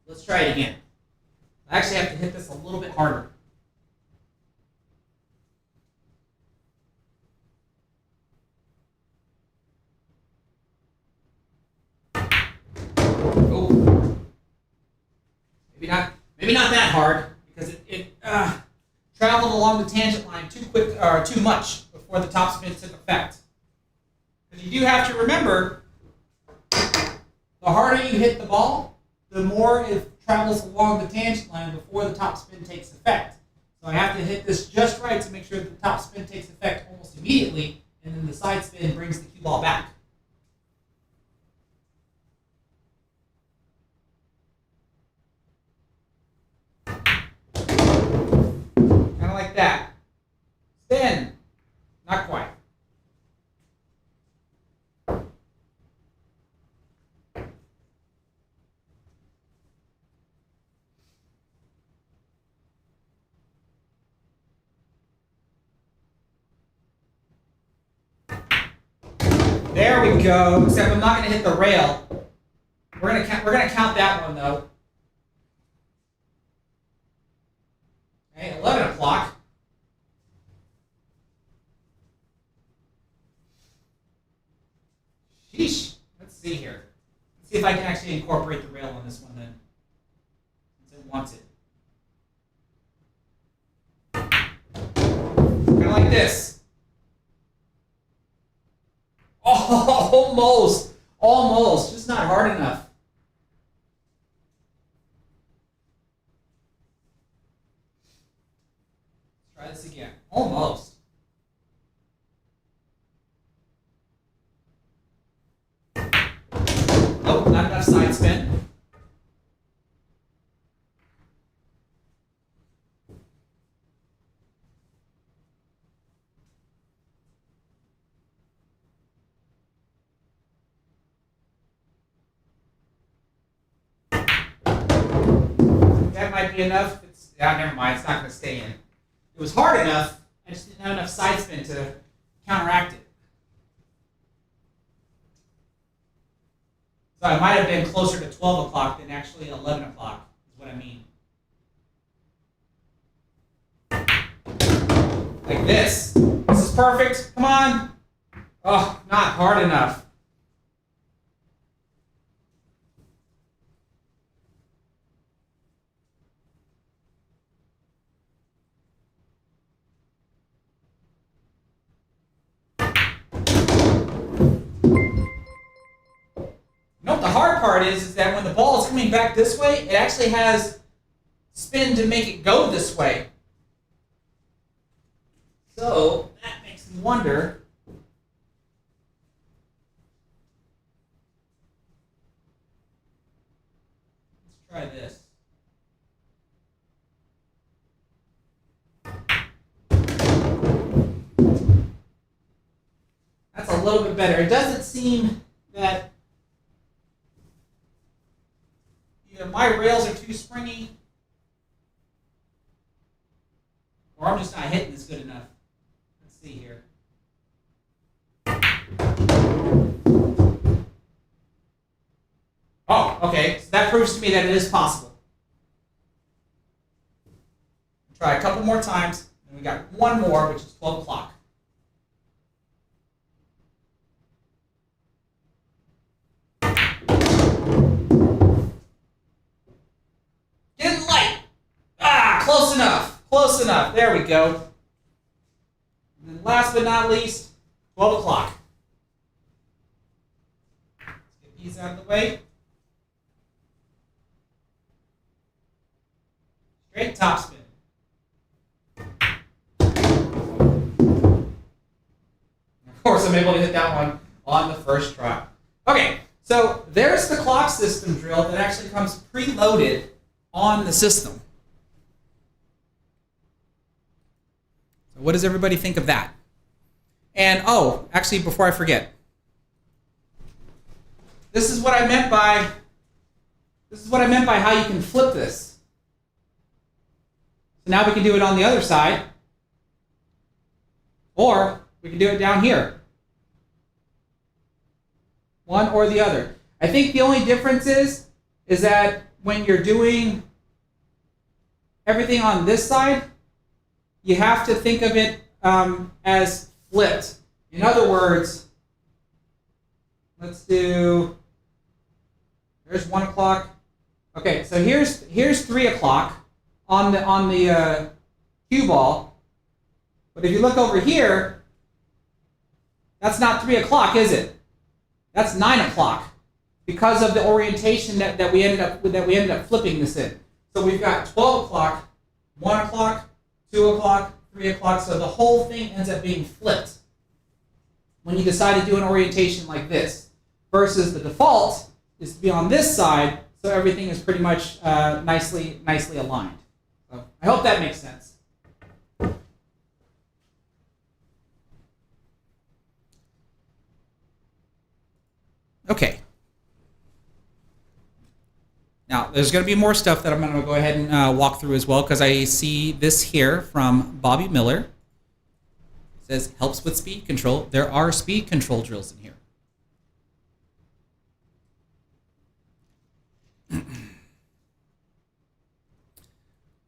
Let's try it again. I actually have to hit this a little bit harder. Oh, maybe not that hard because it traveled along the tangent line too quick or too much before the topspin took effect. Because you do have to remember, the harder you hit the ball, the more it travels along the tangent line before the topspin takes effect. So I have to hit this just right to make sure that the topspin takes effect almost immediately, and then the side spin brings the cue ball back. Kind of like that. Spin. Not quite. There we go. Except I'm not going to hit the rail. We're going to count that one though. Okay, 11 o'clock. Sheesh. Let's see here. Let's see if I can actually incorporate the rail on this one then, since it wants it. Kind of like this. Oh, almost. Just not hard enough. Let's try this again. Almost. Nope, not enough side spin. That might be enough. Never mind, it's not going to stay in. It was hard enough, I just didn't have enough side spin to counteract it. So I might have been closer to 12 o'clock than actually 11 o'clock, is what I mean. Like this. This is perfect. Come on. Oh, not hard enough. You know what the hard part is that when the ball is coming back this way, it actually has spin to make it go this way. So that makes me wonder. Let's try this. That's a little bit better. It doesn't seem that either my rails are too springy or I'm just not hitting this good enough. Let's see here. Oh, okay. So that proves to me that it is possible. Try a couple more times, and we got one more, which is 12 o'clock. Getting light. Close enough. Close enough. There we go. And then last but not least, 12 o'clock. these out of the way. Straight topspin. Of course, I'm able to hit that one on the first try. Okay, so there's the clock system drill that actually comes preloaded on the system. So what does everybody think of that? And oh, actually, before I forget, this is what I meant by how you can flip this. So now we can do it on the other side, or we can do it down here. One or the other. I think the only difference is that when you're doing everything on this side, you have to think of it as flipped. In other words, let's do, there's 1 o'clock. Okay, so here's 3 o'clock on the cue ball. But if you look over here, that's not 3 o'clock, is it? That's 9 o'clock because of the orientation that we ended up flipping this in. So we've got 12 o'clock, 1 o'clock, 2 o'clock, 3 o'clock. So the whole thing ends up being flipped when you decide to do an orientation like this. Versus the default is to be on this side, so everything is pretty much nicely aligned. So I hope that makes sense. Okay. Now, there's going to be more stuff that I'm going to go ahead and walk through as well, because I see this here from Bobby Miller. It says, helps with speed control. There are speed control drills in here.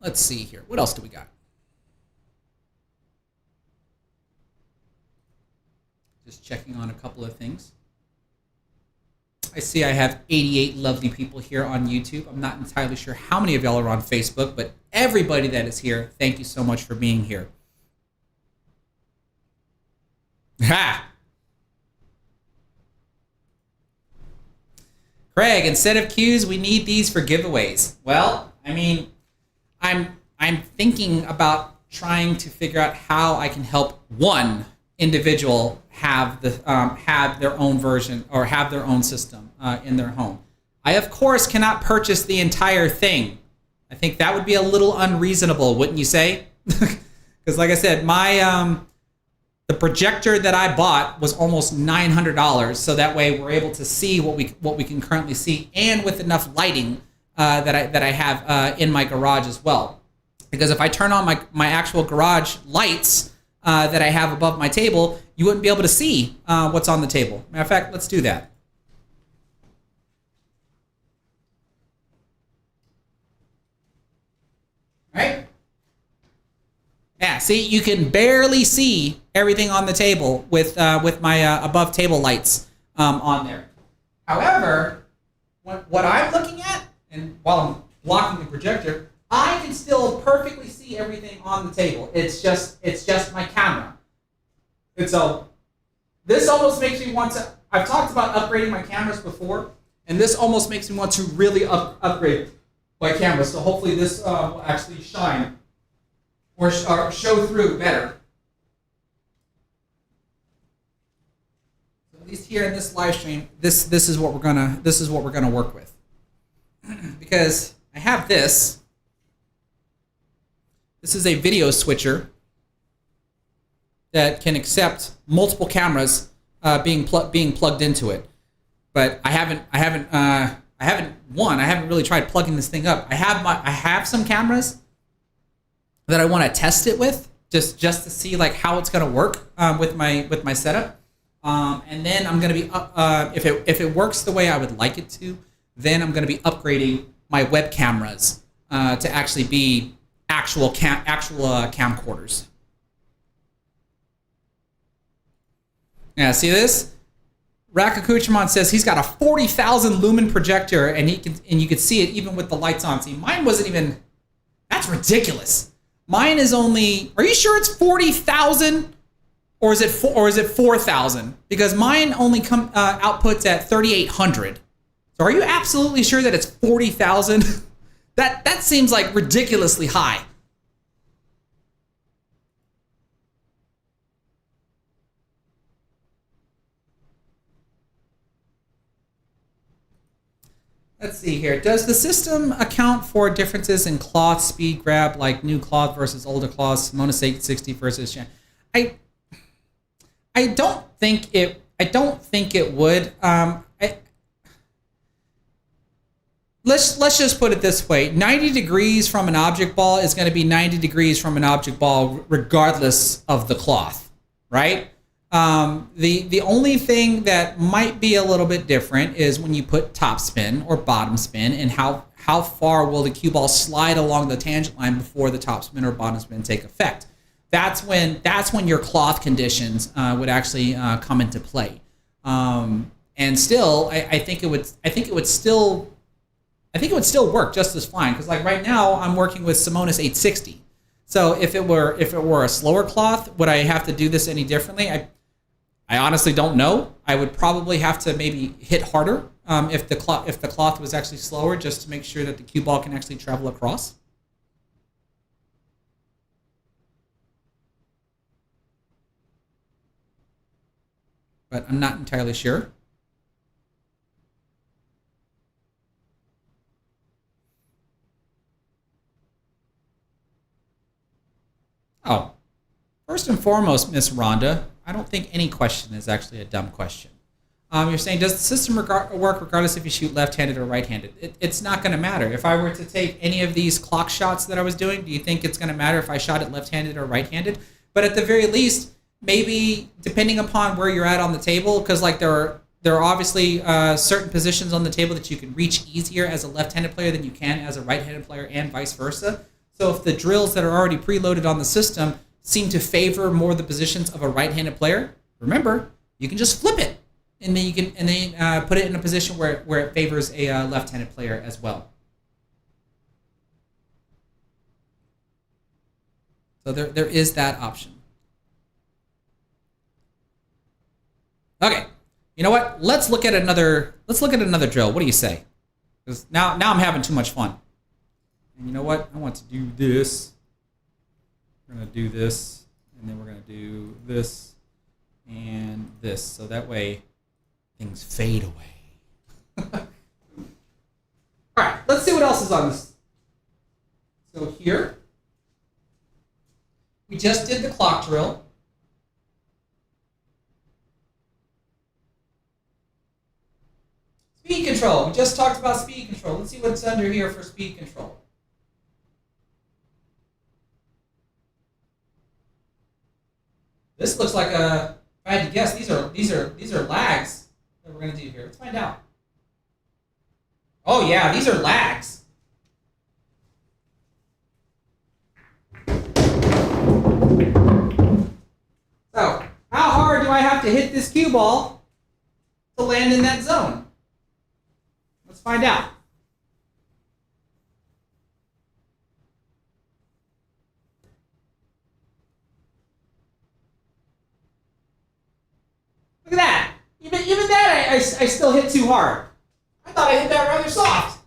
Let's see here. What else do we got? Just checking on a couple of things. I see I have 88 lovely people here on YouTube. I'm not entirely sure how many of y'all are on Facebook, but everybody that is here, thank you so much for being here. Ha! Craig, instead of cues, we need these for giveaways. Well, I mean, I'm thinking about trying to figure out how I can help one individual have their own version or have their own system in their home. I of course cannot purchase the entire thing. I think that would be a little unreasonable, wouldn't you say? Because like I said, my the projector that I bought was almost $900, so that way we're able to see what we can currently see, and with enough lighting that I have in my garage as well. Because if I turn on my actual garage lights that I have above my table, you wouldn't be able to see what's on the table. Matter of fact, let's do that. Right? Yeah, see, you can barely see everything on the table with my above table lights on there. However, what I'm looking at, and while I'm blocking the projector, I can still perfectly see everything on the table. It's just my camera. And so this almost makes me want to, I've talked about upgrading my cameras before, and this almost makes me want to really upgrade my camera. So hopefully this will actually shine or show through better. So at least here in this live stream, this is what we're gonna work with. Because I have this. This is a video switcher that can accept multiple cameras being plugged into it. But I haven't really tried plugging this thing up. I have some cameras that I want to test it with, just to see like how it's gonna work with my setup. And then I'm gonna be if it works the way I would like it to, then I'm gonna be upgrading my web cameras to actually be actual camcorders. Yeah, see this? Rack Accoutrement says he's got a 40,000 lumen projector, and you can see it even with the lights on. See, mine wasn't even. That's ridiculous. Mine is only. Are you sure it's 40,000, or is it 4,000? Because mine only outputs at 3,800 So are you absolutely sure that it's 40,000? That seems like ridiculously high. Let's see here. Does the system account for differences in cloth speed grab, like new cloth versus older cloths, Monas 860 versus I don't think it. I don't think it would. Let's just put it this way: 90 degrees from an object ball is going to be 90 degrees from an object ball, regardless of the cloth, right? The only thing that might be a little bit different is when you put top spin or bottom spin, and how far will the cue ball slide along the tangent line before the top spin or bottom spin take effect. That's when your cloth conditions would actually come into play. And still, I think it would still work just as fine, because like right now I'm working with Simonis 860. So if it were a slower cloth, would I have to do this any differently? I honestly don't know. I would probably have to maybe hit harder if the cloth was actually slower, just to make sure that the cue ball can actually travel across. But I'm not entirely sure. Oh, first and foremost, Miss Rhonda, I don't think any question is actually a dumb question. You're saying, does the system work regardless if you shoot left-handed or right-handed? It's not going to matter. If I were to take any of these clock shots that I was doing, do you think it's going to matter if I shot it left-handed or right-handed? But at the very least, maybe depending upon where you're at on the table, because like there are obviously certain positions on the table that you can reach easier as a left-handed player than you can as a right-handed player, and vice versa. So if the drills that are already preloaded on the system seem to favor more the positions of a right-handed player, remember, you can just flip it, and then you can put it in a position where it favors a left-handed player as well. So there is that option. Okay, you know what? Let's look at another drill. What do you say? Because now I'm having too much fun. And you know what? I want to do this. We're going to do this, and then we're going to do this and this. So that way, things fade away. All right, let's see what else is on this. So here, we just did the clock drill. Speed control. We just talked about speed control. Let's see what's under here for speed control. This looks like a, if I had to guess, these are lags that we're going to do here. Let's find out. Oh yeah, these are lags. So, how hard do I have to hit this cue ball to land in that zone? Let's find out. Look at that. Even that, I still hit too hard. I thought I hit that rather soft.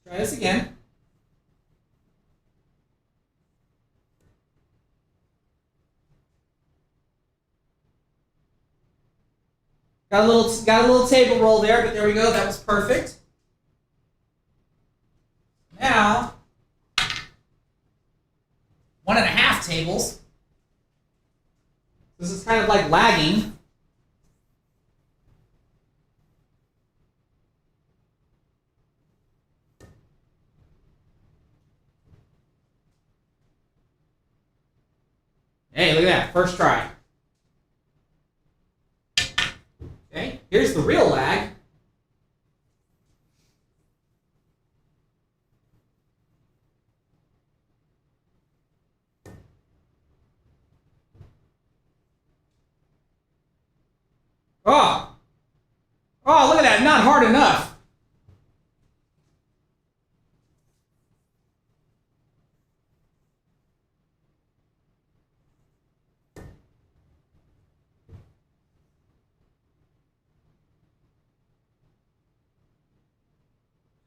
Try this again. Got a little table roll there, but there we go. That was perfect. Now, 1.5 tables. This is kind of like lagging. Hey, look at that. First try. Okay, here's the real lag. Oh, look at that, not hard enough.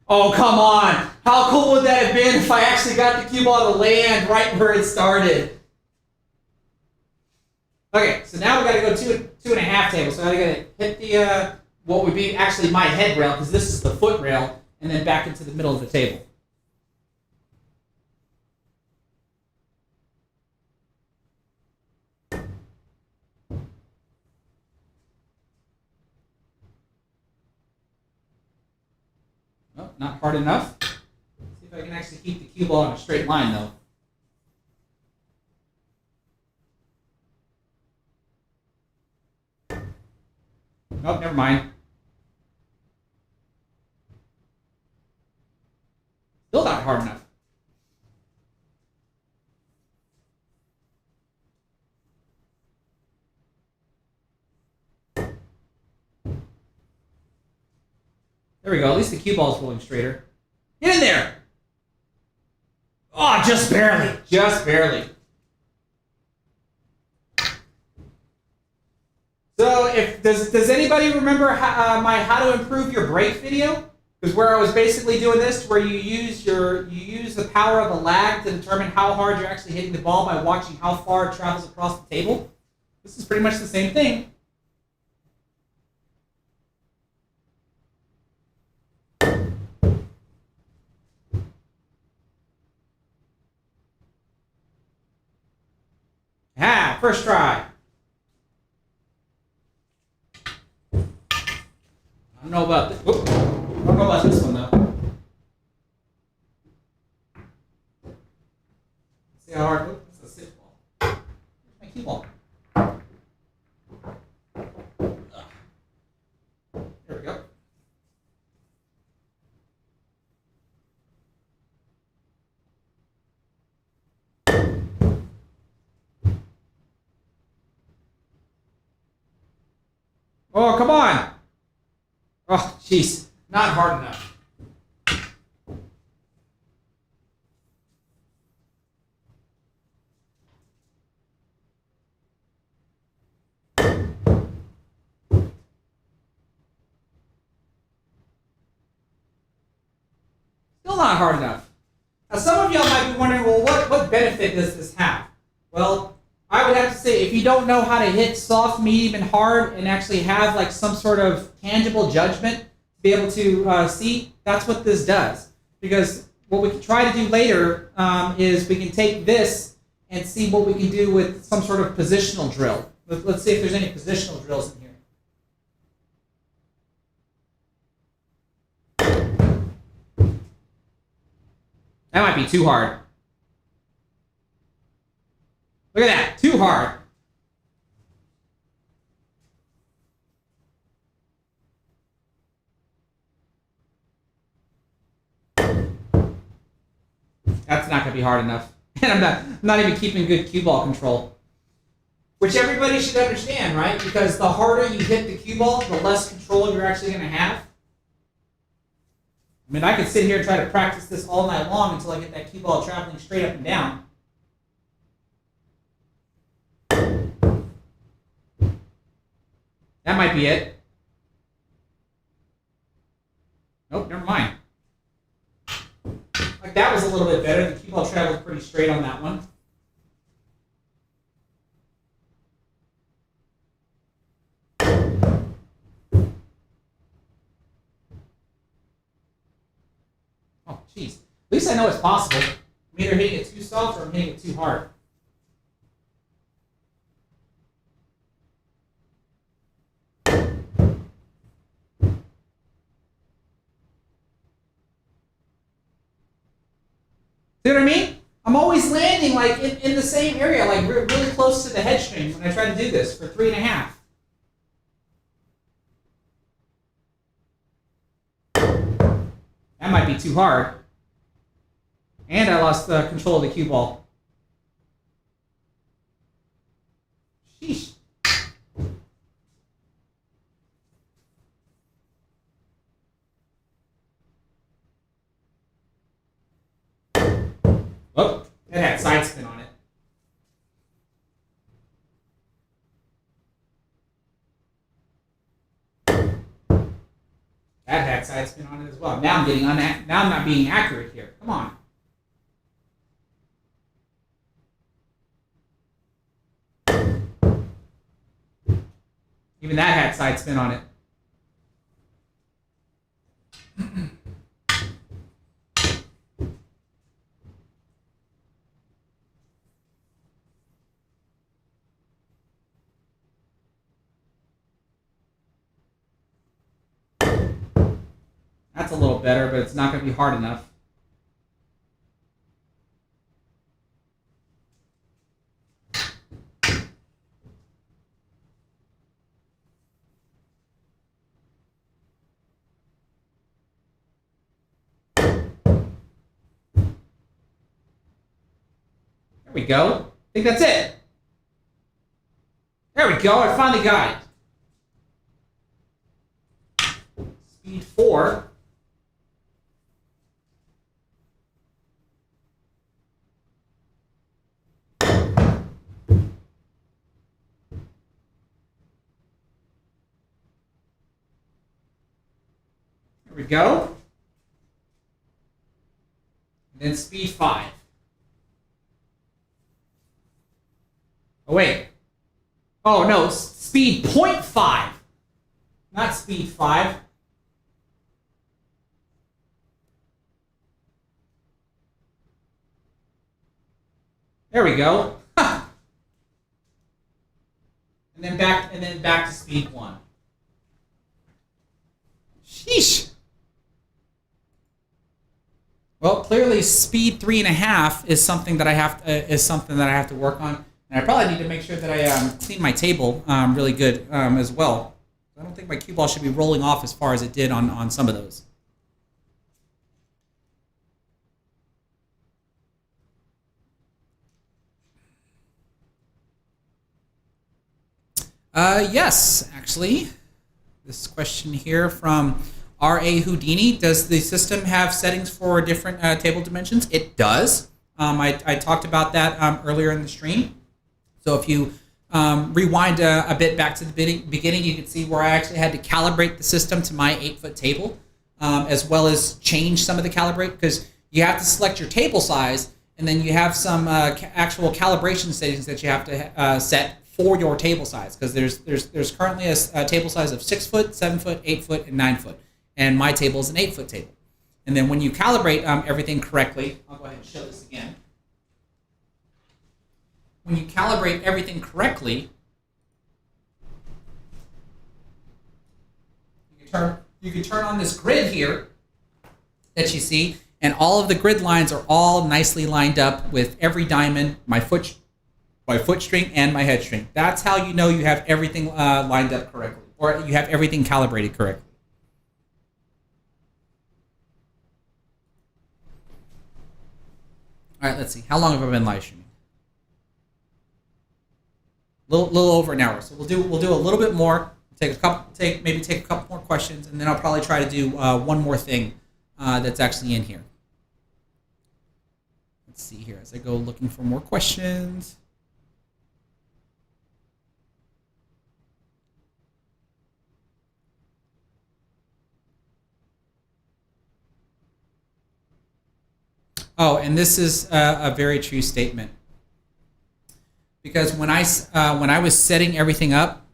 Oh, come on. How cool would that have been if I actually got the cue ball to land right where it started? Okay, so now we got to go two and a half tables. So I got to hit the, what would be actually my head rail, because this is the foot rail, and then back into the middle of the table. Oh, not hard enough. Let's see if I can actually keep the cue ball on a straight line, though. Nope, never mind. Still not hard enough. There we go. At least the cue ball is rolling straighter. Get in there! Oh, just barely. Just barely. So, does anybody remember my how to improve your break video? Because where I was basically doing this, where you use the power of a lag to determine how hard you're actually hitting the ball by watching how far it travels across the table. This is pretty much the same thing. Ah, first try. I don't know about this. Whoop. I don't know about this one though. See how hard? Whoop, that's a sit ball. Where's my cue ball? There we go. Oh, come on! Oh, jeez. Not hard enough. Still not hard enough. Now, some of y'all might be wondering, well, what benefit does this have? Well, I would have to say, if you don't know how to hit soft, medium, and hard, and actually have like some sort of tangible judgment to be able to see, that's what this does. Because what we can try to do later is we can take this and see what we can do with some sort of positional drill. Let's see if there's any positional drills in here. That might be too hard. Look at that, too hard. That's not going to be hard enough. And I'm not even keeping good cue ball control. Which everybody should understand, right? Because the harder you hit the cue ball, the less control you're actually going to have. I mean, I could sit here and try to practice this all night long until I get that cue ball traveling straight up and down. That might be it. Nope, never mind. Like that was a little bit better. The cue ball traveled pretty straight on that one. Oh, jeez. At least I know it's possible. I'm either hitting it too soft or I'm hitting it too hard. See what I mean? I'm always landing like in the same area, like really close to the head string when I try to do this for 3.5. That might be too hard. And I lost the control of the cue ball. Sheesh. Oh, it had side spin on it. That had had side spin on it as well. Now I'm not being accurate here. Come on. Even that had side spin on it. That's a little better, but it's not going to be hard enough. There we go. I think that's it. There we go. I finally got it. Speed 4. There we go. And then speed 5. Oh, wait. Oh, no. Speed 0.5. Not speed 5. There we go. And then back to speed 1. Sheesh. Well, clearly speed 3.5 is something that I have to work on, and I probably need to make sure that I clean my table really good as well. I don't think my cue ball should be rolling off as far as it did on some of those. Yes, actually. This question here from R.A. Houdini. Does the system have settings for different table dimensions? It does. I talked about that earlier in the stream. So if you rewind a bit back to the beginning, you can see where I actually had to calibrate the system to my 8-foot table, as well as change some of the calibrate, because you have to select your table size, and then you have some actual calibration settings that you have to set for your table size, because there's currently a table size of 6 foot, 7 foot, 8 foot, and 9 foot, and my table is an 8-foot table. And then when you calibrate everything correctly, I'll go ahead and show this again. When you calibrate everything correctly, you can turn on this grid here that you see, and all of the grid lines are all nicely lined up with every diamond, my foot string, and my head string. That's how you know you have everything lined up correctly, or you have everything calibrated correctly. All right, let's see. How long have I been live streaming? Little over an hour. So we'll do a little bit more. Take a couple more questions, and then I'll probably try to do one more thing that's actually in here. Let's see here as I go looking for more questions. Oh, and this is a very true statement. Because when I was setting everything up,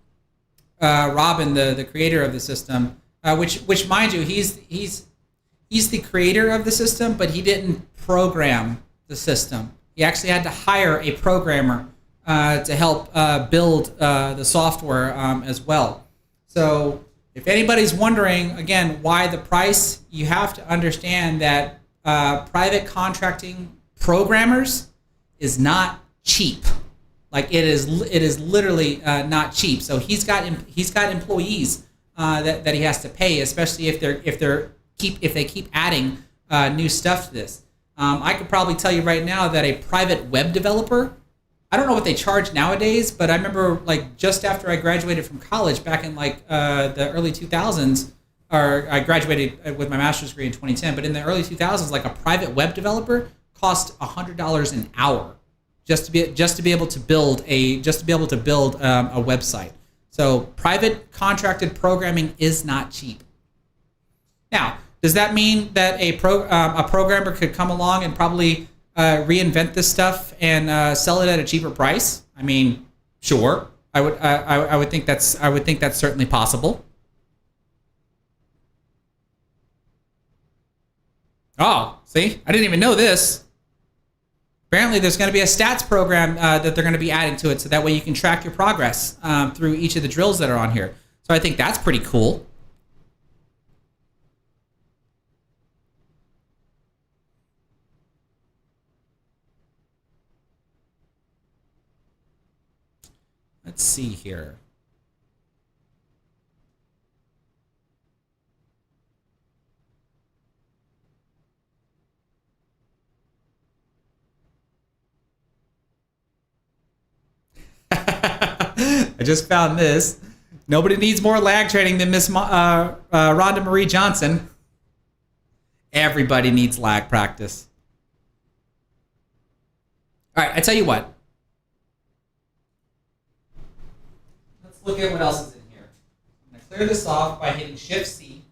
Robin, the creator of the system, which mind you, he's the creator of the system, but he didn't program the system. He actually had to hire a programmer to help build the software as well. So if anybody's wondering, again, why the price, you have to understand that private contracting programmers is not cheap. Like it is literally not cheap. So he's got employees that he has to pay, especially if they keep adding new stuff to this. I could probably tell you right now that a private web developer, I don't know what they charge nowadays, but I remember like just after I graduated from college back in like the early 2000s, or I graduated with my master's degree in 2010, but in the early 2000s, like a private web developer cost $100 an hour just to be able to build a website. So private contracted programming is not cheap. Now, does that mean that a programmer could come along and probably reinvent this stuff and sell it at a cheaper price? I mean, sure. I would think that's certainly possible. Oh, see, I didn't even know this. Apparently, there's going to be a stats program that they're going to be adding to it, so that way you can track your progress through each of the drills that are on here. So I think that's pretty cool. Let's see here. I just found this. Nobody needs more lag training than Miss Rhonda Marie Johnson. Everybody needs lag practice. All right, I tell you what. Let's look at what else is in here. I'm going to clear this off by hitting Shift-C.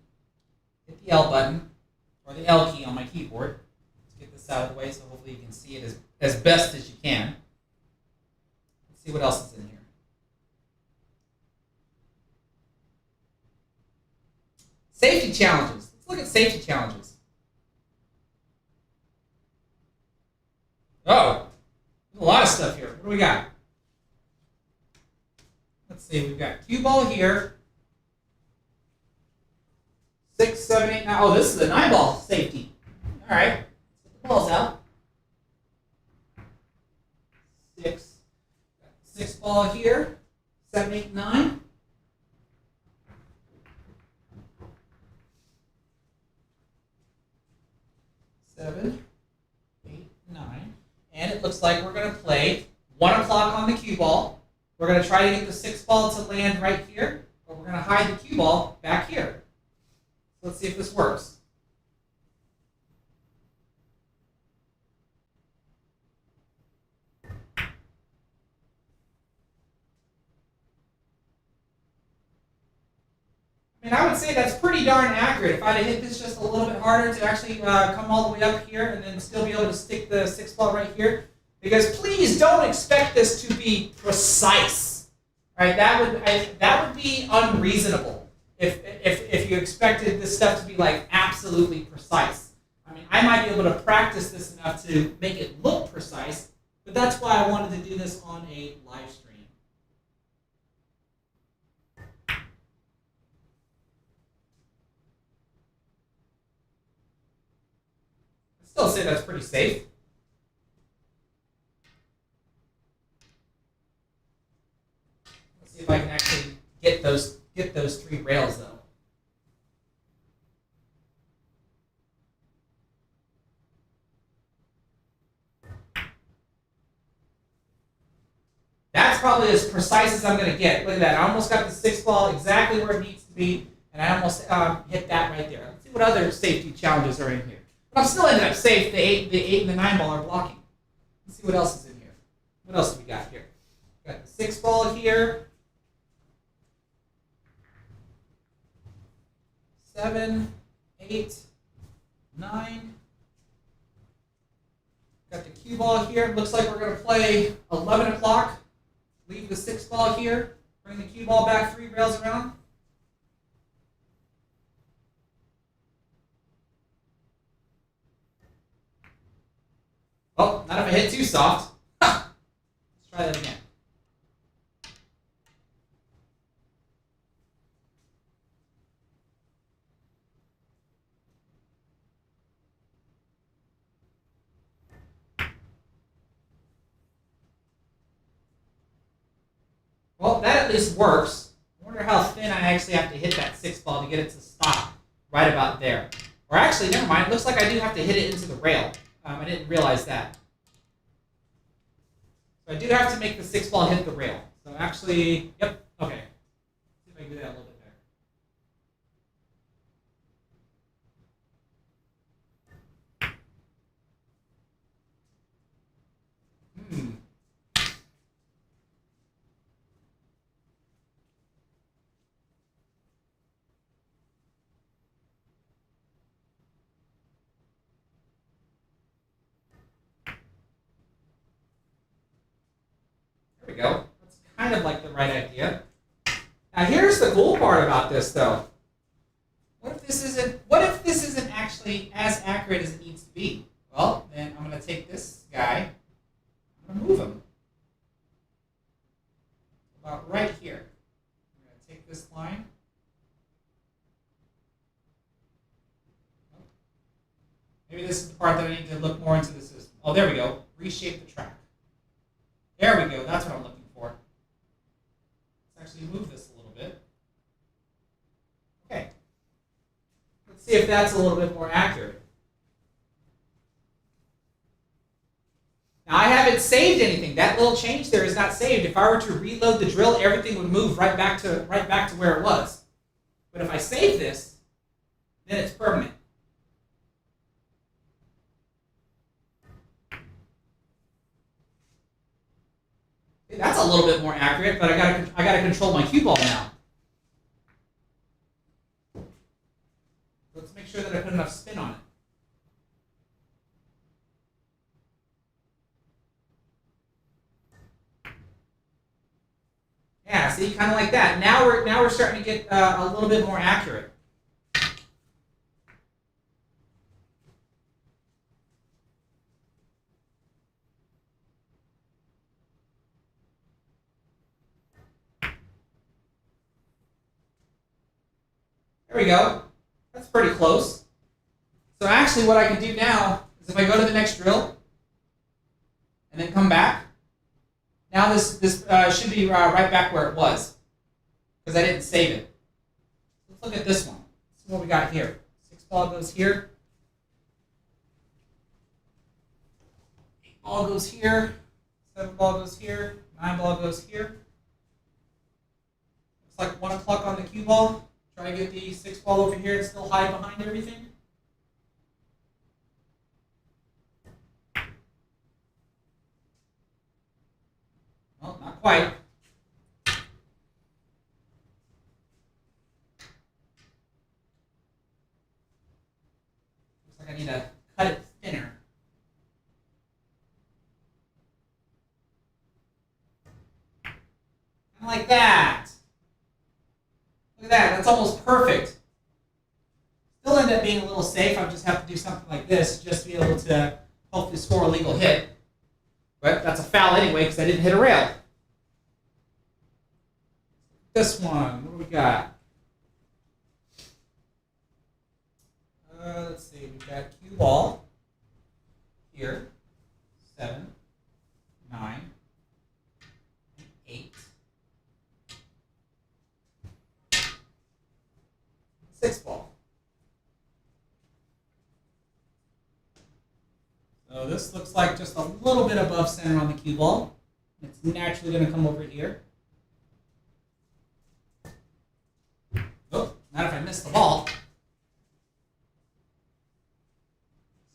Hit the L button, or the L key on my keyboard. Let's get this out of the way so hopefully you can see it as best as you can. Let's see what else is in here. Safety challenges. Let's look at safety challenges. Oh, there's a lot of stuff here. What do we got? Let's see. We've got cue ball here. 6, 7, 8, 9. Oh, this is a 9-ball safety. All right. Let's get the balls out. 6. Got the 6 ball here. 7, 8, 9. Seven, 8, 9. And it looks like we're going to play 1 o'clock on the cue ball. We're going to try to get the 6 ball to land right here, but we're going to hide the cue ball back here. So let's see if this works. And I would say that's pretty darn accurate. If I'd have hit this just a little bit harder to actually come all the way up here and then still be able to stick the 6 ball right here. Because please don't expect this to be precise. Right? That would be unreasonable if you expected this stuff to be like absolutely precise. I mean, I might be able to practice this enough to make it look precise, but that's why I wanted to do this on a live stream. Still say that's pretty safe. Let's see if I can actually get those 3 rails though. That's probably as precise as I'm going to get. Look at that. I almost got the 6 ball exactly where it needs to be, and I almost hit that right there. Let's see what other safety challenges are in here. But I'm still ended up safe. The 8 and the 9 ball are blocking. Let's see what else is in here. What else do we got here? Got the 6 ball here. 7, 8, 9. Got the cue ball here. Looks like we're going to play 11 o'clock. Leave the 6 ball here. Bring the cue ball back 3 rails around. Oh, not if I hit too soft. Let's try that again. Well, that at least works. I wonder how thin I actually have to hit that 6 ball to get it to stop right about there. Or actually, never mind. It looks like I do have to hit it into the rail. I didn't realize that. So I do have to make the 6 ball hit the rail. So actually, yep, okay. See if I can do that a little bit better. There we go. That's kind of like the right idea. Now here's the cool part about this though. What if this isn't actually as accurate as it needs to be? Well, then I'm going to take this guy, I'm going to move him about right here. I'm going to take this line. Maybe this is the part that I need to look more into the system. Oh, there we go. Reshape the track. There we go. That's what I'm looking for. Let's actually move this a little bit. Okay. Let's see if that's a little bit more accurate. Now, I haven't saved anything. That little change there is not saved. If I were to reload the drill, everything would move right back to where it was. But if I save this, then it's permanent. That's a little bit more accurate, but I gotta control my cue ball now. Let's make sure that I put enough spin on it. Yeah, see, kind of like that. Now we're starting to get a little bit more accurate. There we go. That's pretty close. So actually what I can do now is if I go to the next drill and then come back, now this should be right back where it was because I didn't save it. Let's look at this one. Let's see what we got here. 6 ball goes here. 8 ball goes here. 7 ball goes here. 9 ball goes here. Looks like 1 o'clock on the cue ball. Try to get the 6 ball over here and still hide behind everything. Well, not quite. Looks like I need to cut it thinner. Kind of like that. Look at that, that's almost perfect. Still end up being a little safe. I just have to do something like this just to be able to hopefully score a legal hit. But that's a foul anyway because I didn't hit a rail. This one, what do we got? Let's see, we've got cue ball here, 7, 9, 8. 6 ball. So this looks like just a little bit above center on the cue ball. It's naturally going to come over here. Oh, not if I miss the ball.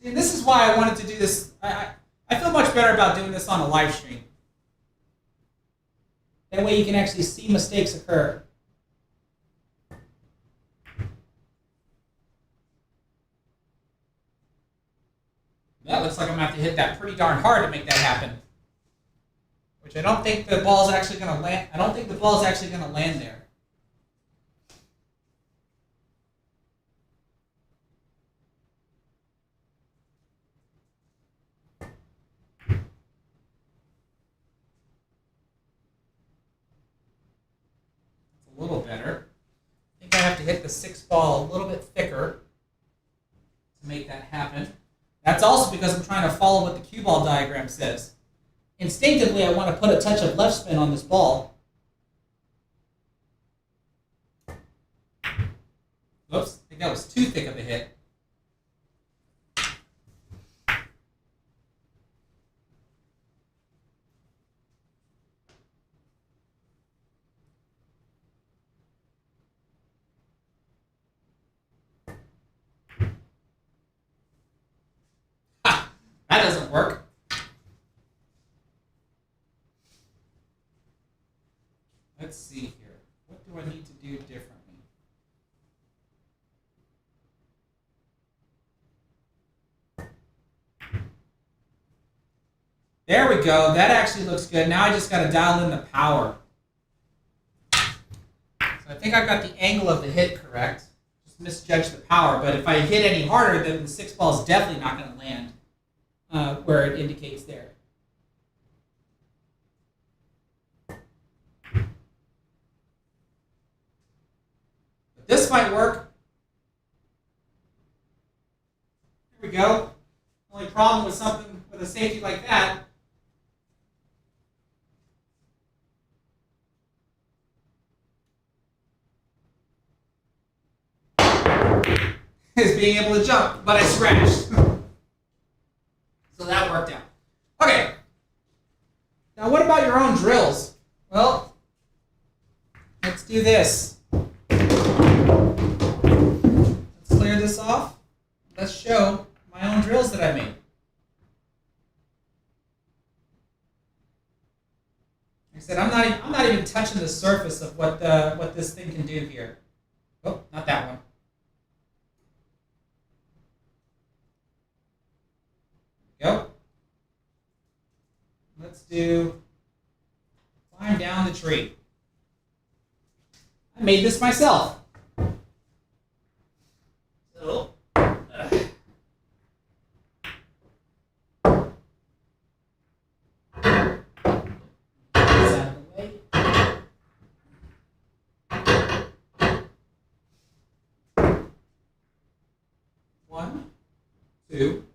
See, and this is why I wanted to do this. I feel much better about doing this on a live stream. That way you can actually see mistakes occur. That looks like I'm going to have to hit that pretty darn hard to make that happen. Which I don't think the ball's actually going to land. I don't think the ball's actually going to land there. It's a little better. I think I have to hit the 6 ball a little bit thicker to make that happen. That's also because I'm trying to follow what the cue ball diagram says. Instinctively, I want to put a touch of left spin on this ball. Oops, I think that was too thick of a hit. That doesn't work. Let's see here. What do I need to do differently? There we go. That actually looks good. Now I just got to dial in the power. So I think I got the angle of the hit correct. Just misjudged the power. But if I hit any harder, then the 6 ball is definitely not going to land where it indicates there. But this might work. There we go. Only problem with something with a safety like that is being able to jump, but I scratched. So that worked out. Okay. Now what about your own drills? Well, let's do this. Let's clear this off. Let's show my own drills that I made. Like I said, I'm not even touching the surface of what this thing can do here. Oh, not that one. Go. Let's do climb down the tree. I made this myself. So, one, two,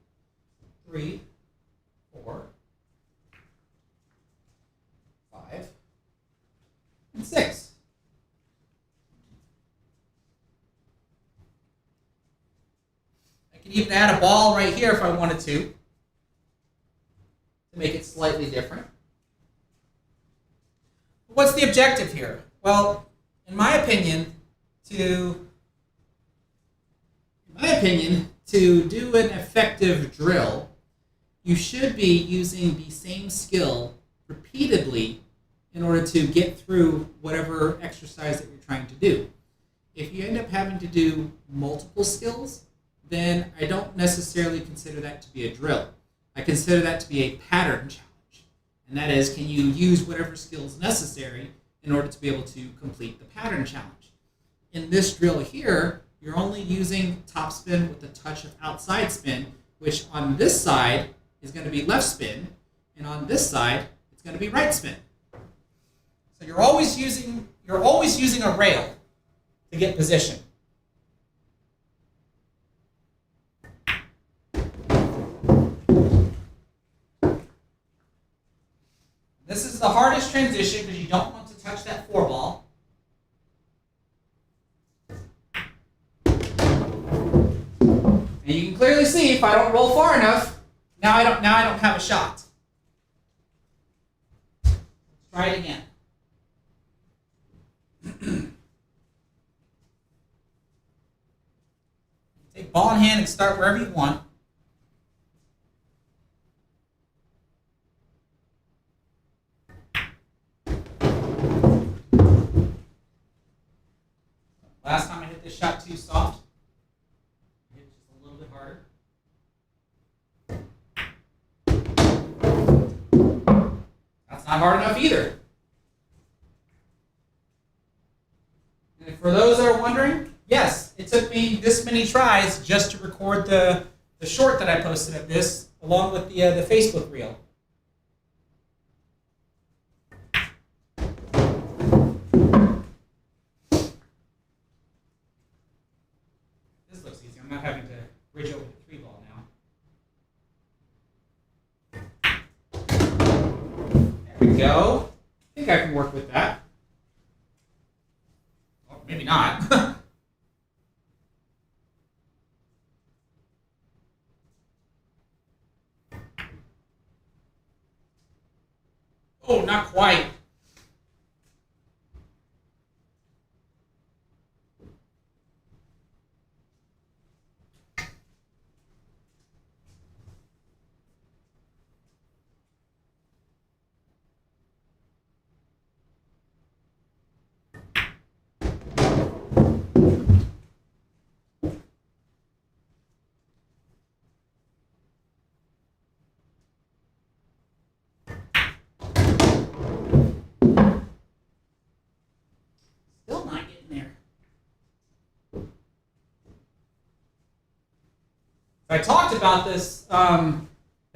3, 4, 5, and 6. I can even add a ball right here if I wanted to make it slightly different. What's the objective here? Well, in my opinion, to do an effective drill, you should be using the same skill repeatedly in order to get through whatever exercise that you're trying to do. If you end up having to do multiple skills, then I don't necessarily consider that to be a drill. I consider that to be a pattern challenge. And that is, can you use whatever skills necessary in order to be able to complete the pattern challenge? In this drill here, you're only using top spin with a touch of outside spin, which on this side is going to be left spin, and on this side it's going to be right spin. So you're always using a rail to get position. This is the hardest transition because you don't want to touch that 4 ball. And you can clearly see if I don't roll far enough, now I don't have a shot. Let's try it again. Take ball in hand and start wherever you want. Last time I hit this shot too soft. Hit it just a little bit harder. That's not hard enough either. And for those that are wondering, yes, it took me this many tries just to record the short that I posted of this, along with the Facebook reel. This looks easy. I'm not having to bridge over the 3 ball now. There we go. I think I can work with that. Well, maybe not. Oh, not quite. I talked about this. I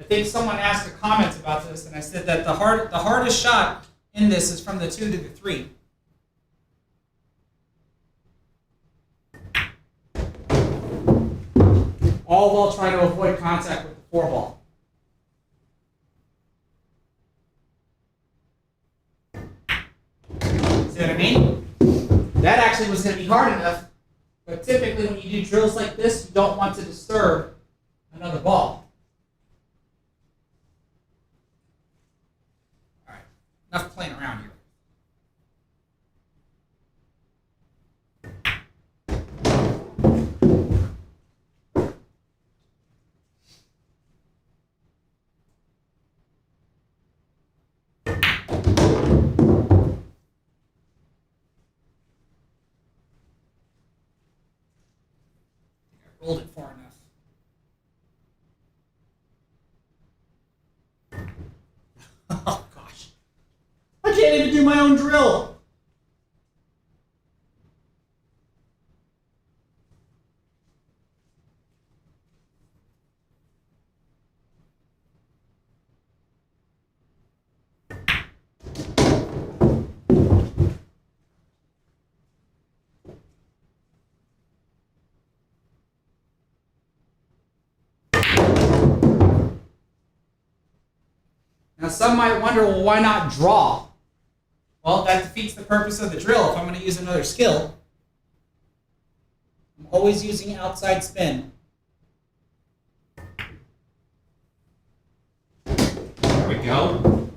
think someone asked a comment about this, and I said that the hardest shot in this is from the 2 to the 3. All while trying to avoid contact with the 4 ball. See what I mean? That actually was going to be hard enough, but typically when you do drills like this, you don't want to disturb another ball. All right, enough playing around here. Rolled it far enough. Oh gosh. I can't even do my own drill. Now some might wonder, well, why not draw? Well, that defeats the purpose of the drill if I'm going to use another skill. I'm always using outside spin. There we go.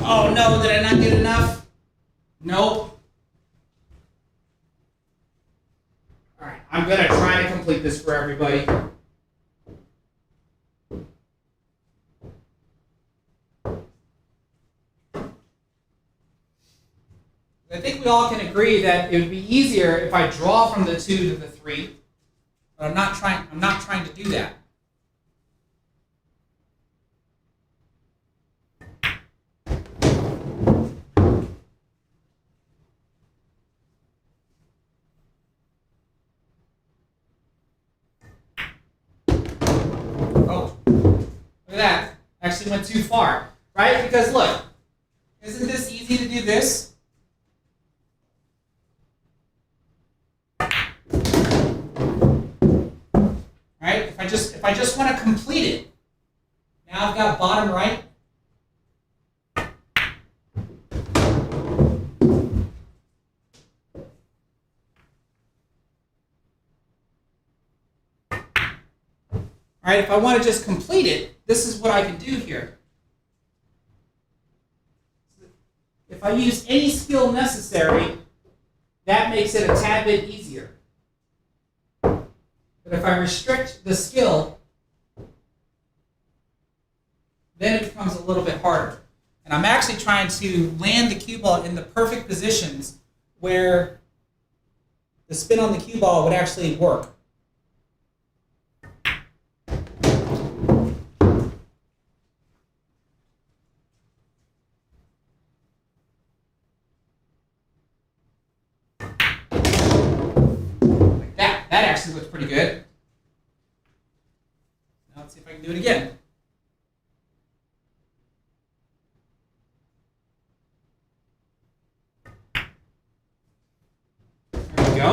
Oh no, did I not get enough? Nope. I'm going to try to complete this for everybody. I think we all can agree that it would be easier if I draw from the 2 to the 3, but I'm not trying to do that. Look at that. Actually went too far, right? Because look, isn't this easy to do this? Right? If I just want to complete it, now I've got bottom right. All right, if I want to just complete it, this is what I can do here. If I use any skill necessary, that makes it a tad bit easier. But if I restrict the skill, then it becomes a little bit harder. And I'm actually trying to land the cue ball in the perfect positions where the spin on the cue ball would actually work. That actually looks pretty good. Now let's see if I can do it again. There we go.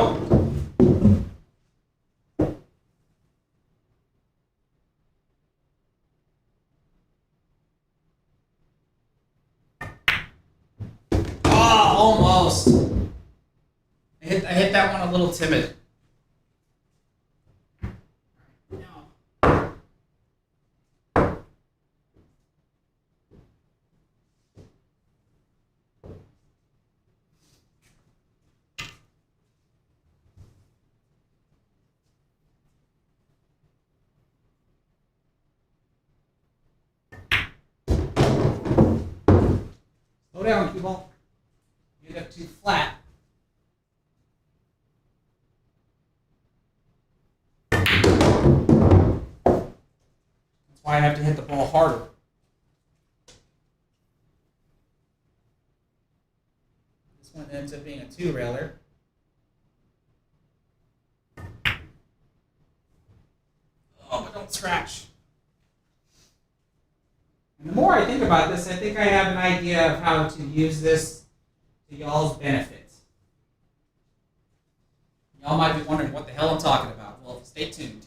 Oh, almost. I hit that one a little timid. Slow down, cue ball. You got too flat. That's why I have to hit the ball harder. This one ends up being a 2-railer. Oh, but don't scratch. And the more I think about this, I think I have an idea of how to use this to y'all's benefit. Y'all might be wondering what the hell I'm talking about. Well, stay tuned.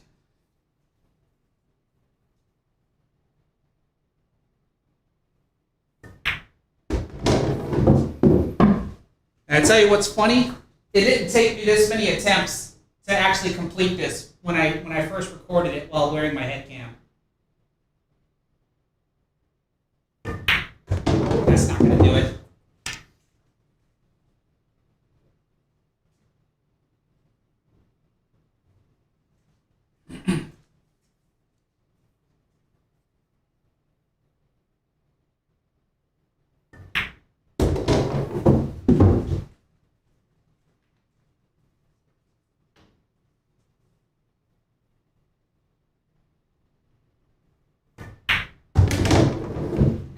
And I tell you what's funny? It didn't take me this many attempts to actually complete this when I first recorded it while wearing my head cam. That's not going to do it.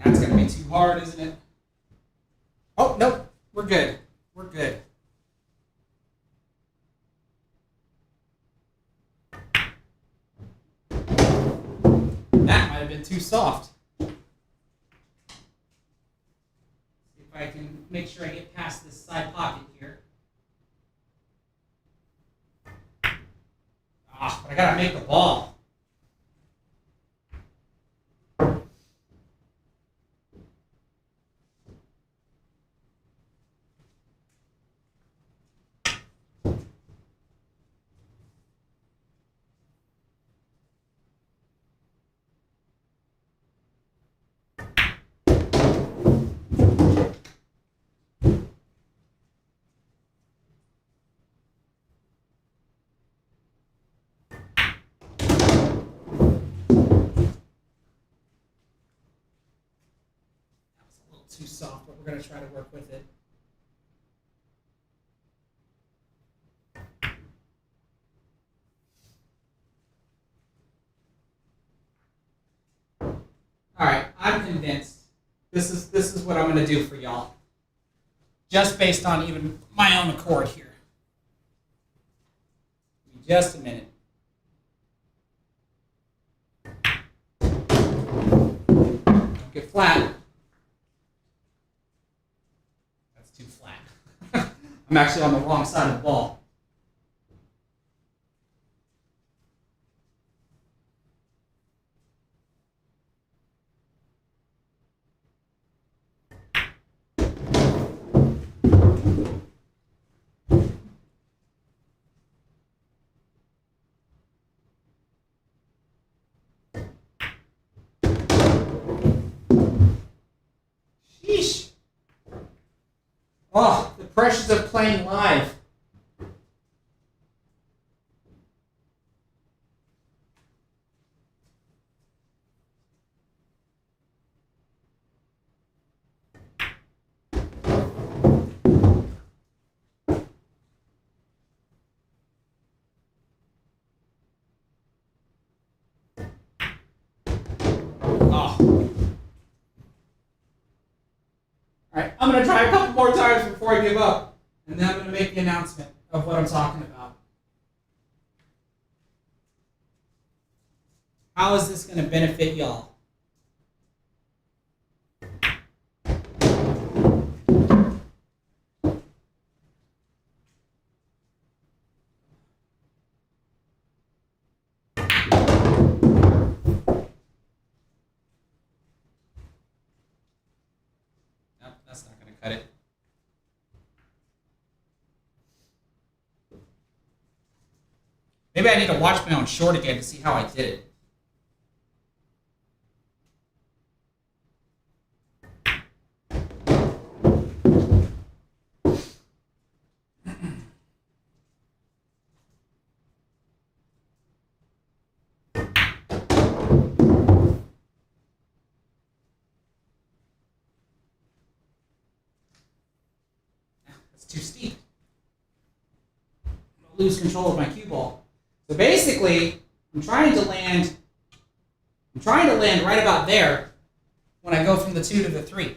That's going to be too hard, isn't it? Oh, nope. We're good. We're good. That might have been too soft. See if I can make sure I get past this side pocket here. Ah, but I gotta make the ball. Too soft, but we're going to try to work with it. All right, I'm convinced this is what I'm going to do for y'all, just based on even my own accord here. Give me just a minute. Don't get flat. Too flat. I'm actually on the wrong side of the ball. Sheesh. Oh, the pressures of playing live. Oh. All right, I'm going to try a couple more times before I give up, and then I'm going to make the announcement of what I'm talking about. How is this going to benefit y'all? Nope, that's not going to cut it. Maybe I need to watch my own short again to see how I did it. That's too steep. I'm going to lose control of my cue ball. So basically, I'm trying to land right about there when I go from the 2 to the 3.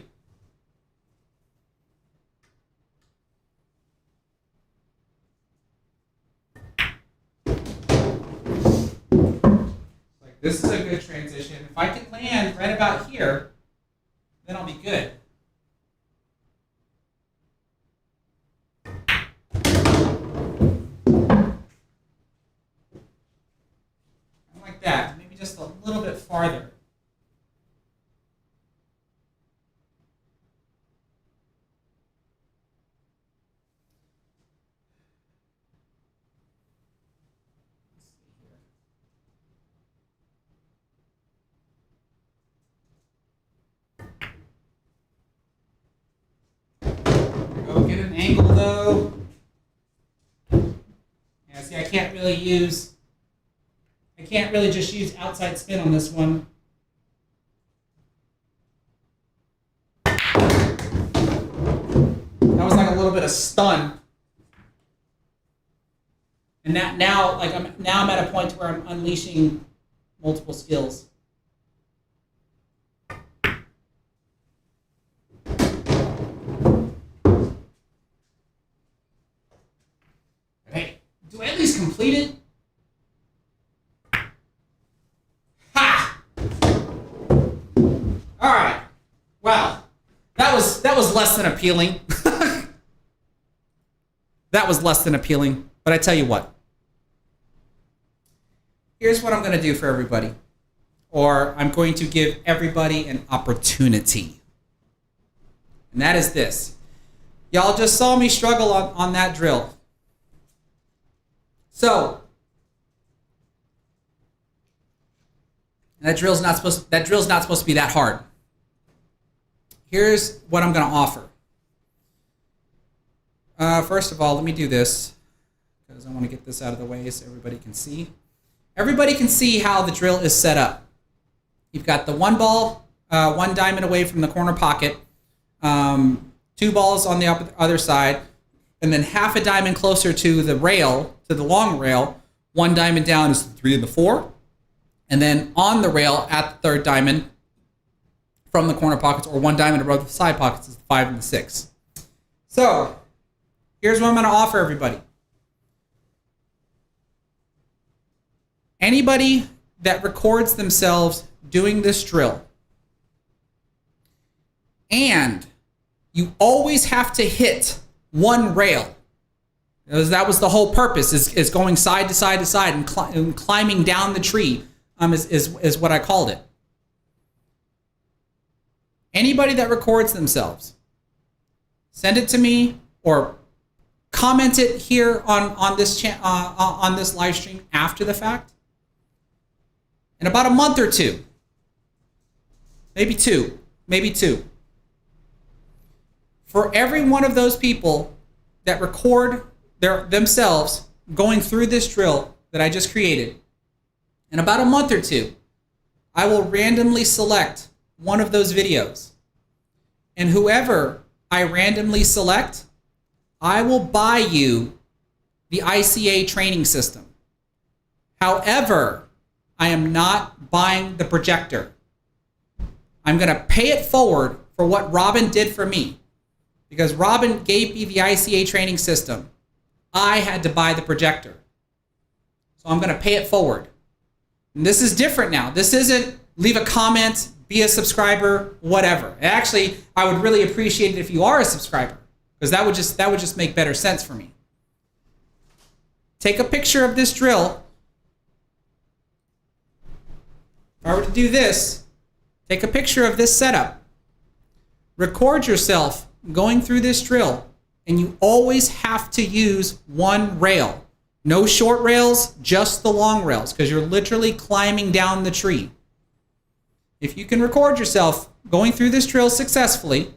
Perfect. This is a good transition. If I can land right about here, then I'll be good. Like that. Maybe just a little bit farther. Get an angle though. Yeah, see, I can't really just use outside spin on this one. That was like a little bit of stun. And now I'm at a point where I'm unleashing multiple skills. Do I at least complete it? Ha! All right. Wow. That was less than appealing. That was less than appealing. But I tell you what. Here's what I'm going to do for everybody. Or I'm going to give everybody an opportunity. And that is this. Y'all just saw me struggle on that drill. So that drill's not supposed to be that hard. Here's what I'm going to offer. First of all, let me do this because I want to get this out of the way so everybody can see. Everybody can see how the drill is set up. You've got the one ball, one diamond away from the corner pocket, two balls on the other side, and then half a diamond closer to the rail, to the long rail. One diamond down is the 3 and the 4. And then on the rail at the third diamond from the corner pockets, or one diamond above the side pockets, is the 5 and the 6. So here's what I'm going to offer everybody. Anybody that records themselves doing this drill, and you always have to hit one rail. That was the whole purpose, is going side to side to side and climbing down the tree, is what I called it. Anybody that records themselves, send it to me or comment it here on this live stream after the fact. In about a month or two, maybe two. For every one of those people that record themselves going through this drill that I just created, in about a month or two, I will randomly select one of those videos. And whoever I randomly select, I will buy you the ICA training system. However, I am not buying the projector. I'm going to pay it forward for what Robin did for me. Because Robin gave me the ICA training system, I had to buy the projector. So I'm going to pay it forward. And this is different now. This isn't leave a comment, be a subscriber, whatever. Actually, I would really appreciate it if you are a subscriber, because that would just make better sense for me. Take a picture of this drill. If I were to do this, take a picture of this setup. Record yourself going through this drill, and you always have to use one rail. No short rails, just the long rails, because you're literally climbing down the tree. If you can record yourself going through this drill successfully,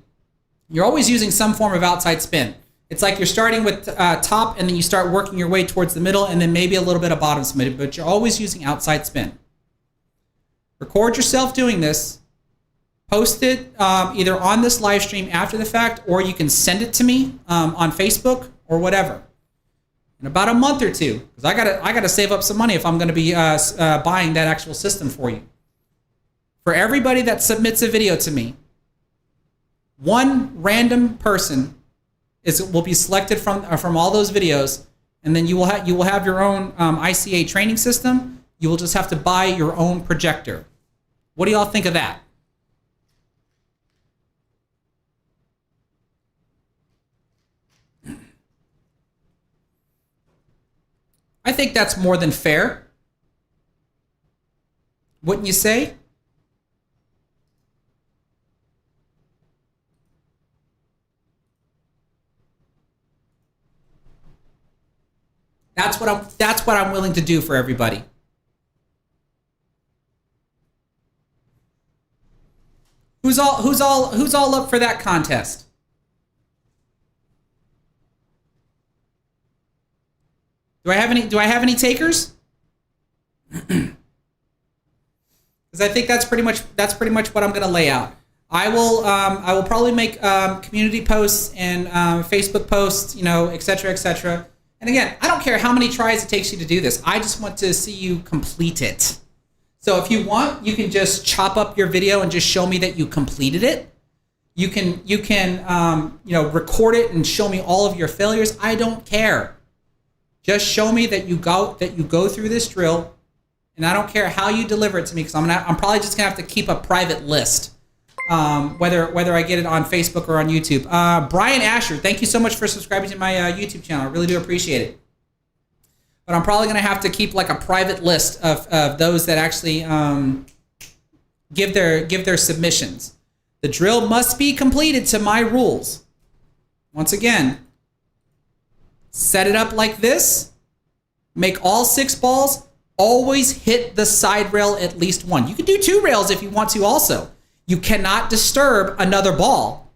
you're always using some form of outside spin. It's like you're starting with top, and then you start working your way towards the middle, and then maybe a little bit of bottom spin, but you're always using outside spin. Record yourself doing this. Post it either on this live stream after the fact, or you can send it to me on Facebook or whatever. In about a month or two, because I gotta save up some money if I'm going to be buying that actual system for you. For everybody that submits a video to me, one random person will be selected from all those videos, and then you will have your own ICA training system. You will just have to buy your own projector. What do y'all think of that? I think that's more than fair. Wouldn't you say? That's what I'm willing to do for everybody. Who's all up for that contest? Do I have any takers? Because I think that's pretty much what I'm going to lay out. I will probably make community posts and Facebook posts, et cetera, et cetera. And again, I don't care how many tries it takes you to do this. I just want to see you complete it. So if you want, you can just chop up your video and just show me that you completed it. You can record it and show me all of your failures. I don't care. Just show me that you go through this drill, and I don't care how you deliver it to me, because I'm probably just gonna have to keep a private list, whether I get it on Facebook or on YouTube. Brian Asher, thank you so much for subscribing to my YouTube channel. I really do appreciate it. But I'm probably gonna have to keep like a private list of those that actually give their submissions. The drill must be completed to my rules. Once again, set it up like this. Make all 6 balls. Always hit the side rail at least one. You can do 2 rails if you want to also. You cannot disturb another ball.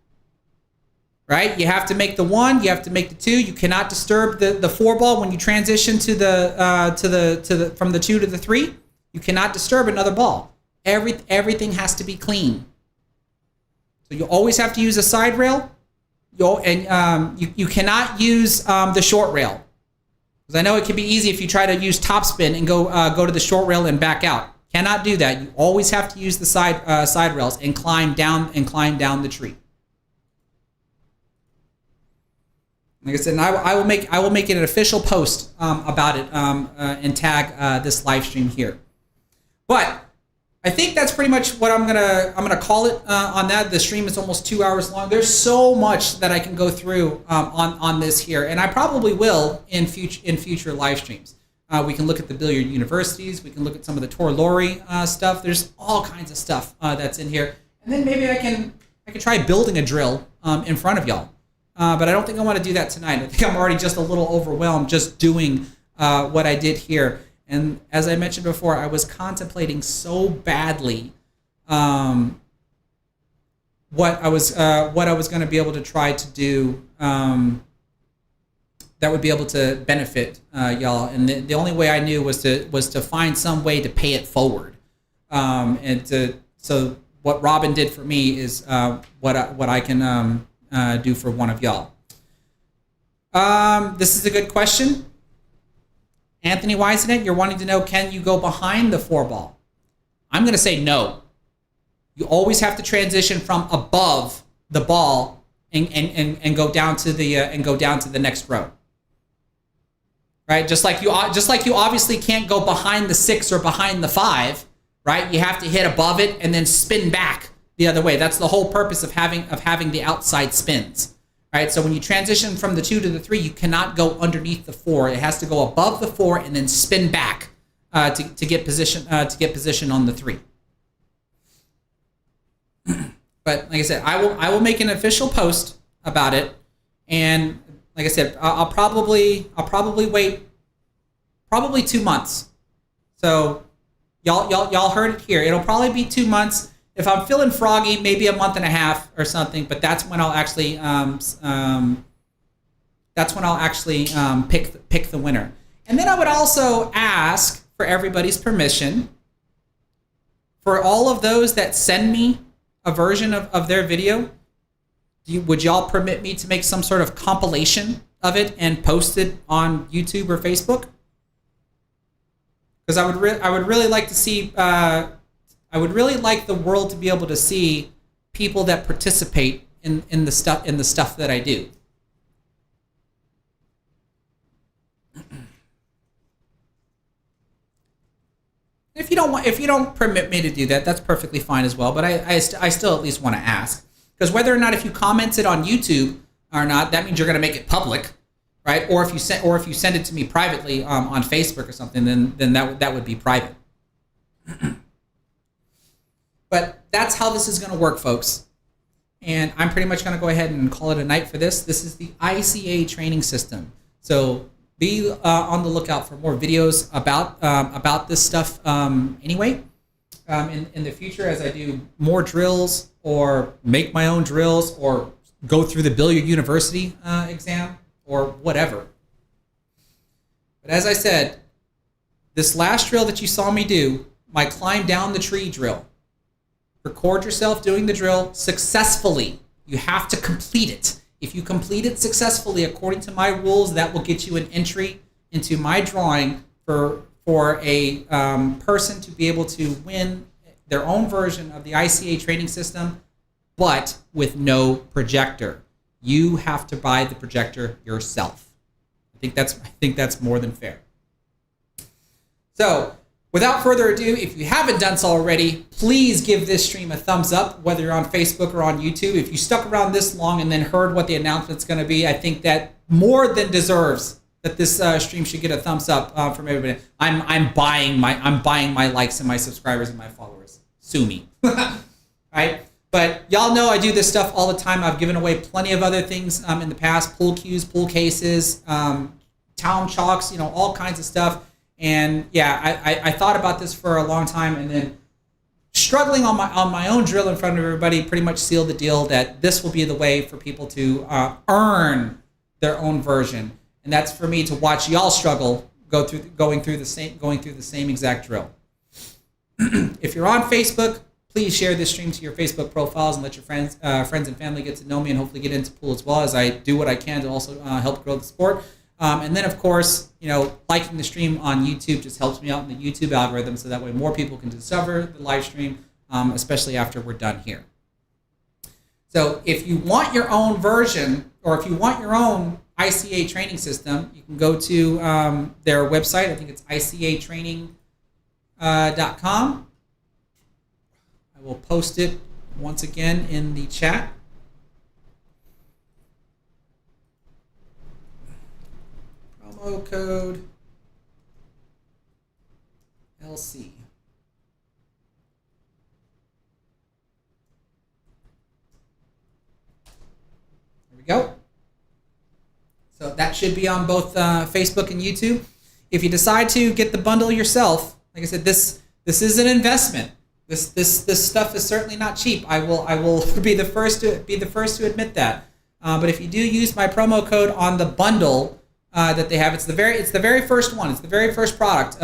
Right? You have to make the 1, you have to make the 2. You cannot disturb the 4 ball when you transition to the from the 2 to the 3. You cannot disturb another ball. Everything has to be clean. So you always have to use a side rail. You cannot use the short rail, because I know it can be easy if you try to use topspin and go to the short rail and back out. Cannot do that. You always have to use the side rails and climb down the tree. Like I said, and I will make it an official post about it and tag this live stream here. But I think that's pretty much what I'm gonna call it on that. The stream is almost 2 hours long. There's so much that I can go through on this here, and I probably will in future live streams. We can look at the billiard universities. We can look at some of the Tor Lori stuff. There's all kinds of stuff that's in here, and then maybe I can try building a drill in front of y'all. But I don't think I want to do that tonight. I think I'm already just a little overwhelmed just doing what I did here. And as I mentioned before, I was contemplating so badly what I was going to be able to try to do that would be able to benefit y'all. And the only way I knew was to find some way to pay it forward. So what Robin did for me is what I can do for one of y'all. This is a good question. Anthony Weisenet, you're wanting to know, can you go behind the 4 ball? I'm going to say no. You always have to transition from above the ball and go down to the next row. Right? Just like you obviously can't go behind the 6 or behind the 5, right? You have to hit above it and then spin back the other way. That's the whole purpose of having the outside spins. Right, so when you transition from the 2 to the 3, you cannot go underneath the 4. It has to go above the 4 and then spin back to get position on the 3. But like I said, I will make an official post about it, and like I said, I'll probably wait 2 months. So y'all heard it here. It'll probably be 2 months. If I'm feeling froggy, maybe a month and a half or something. But that's when I'll actually pick the winner. And then I would also ask for everybody's permission for all of those that send me a version of their video. Would y'all permit me to make some sort of compilation of it and post it on YouTube or Facebook? Because I would really like to see. I would really like the world to be able to see people that participate in the stuff that I do. if you don't permit me to do that, that's perfectly fine as well. But I still at least want to ask, because whether or not if you commented on YouTube or not, that means you're going to make it public, right? Or if you send it to me privately on Facebook or something, then that would be private. But that's how this is going to work, folks. And I'm pretty much going to go ahead and call it a night for this. This is the ICA training system. So be on the lookout for more videos about this stuff anyway. In the future, as I do more drills or make my own drills or go through the Billiard University exam or whatever. But as I said, this last drill that you saw me do, my climb down the tree drill, record yourself doing the drill successfully. You have to complete it. If you complete it successfully according to my rules, that will get you an entry into my drawing for a person to be able to win their own version of the ICA training system, but with no projector. You have to buy the projector yourself. I think that's more than fair. So, without further ado, if you haven't done so already, please give this stream a thumbs up, whether you're on Facebook or on YouTube. If you stuck around this long and then heard what the announcement's going to be, I think that more than deserves that this stream should get a thumbs up from everybody. I'm buying my likes and my subscribers and my followers. Sue me. Right? But y'all know I do this stuff all the time. I've given away plenty of other things in the past: pool cues, pool cases, Taom chalks, all kinds of stuff. And yeah, I thought about this for a long time, and then struggling on my own drill in front of everybody pretty much sealed the deal that this will be the way for people to earn their own version, and that's for me to watch y'all struggle going through the same exact drill. If you're on Facebook, please share this stream to your Facebook profiles and let your friends and family get to know me and hopefully get into pool as well, as I do what I can to also help grow the sport. And then, of course, liking the stream on YouTube just helps me out in the YouTube algorithm, so that way more people can discover the live stream, especially after we're done here. So if you want your own version, or if you want your own ICA training system, you can go to their website. I think it's ICAtraining.com. I will post it once again in the chat. Promo code LC. There we go. So that should be on both Facebook and YouTube. If you decide to get the bundle yourself, like I said, this is an investment. This stuff is certainly not cheap. I will be the first to admit that. But if you do use my promo code on the bundle that they have, it's the very first one. It's the very first product.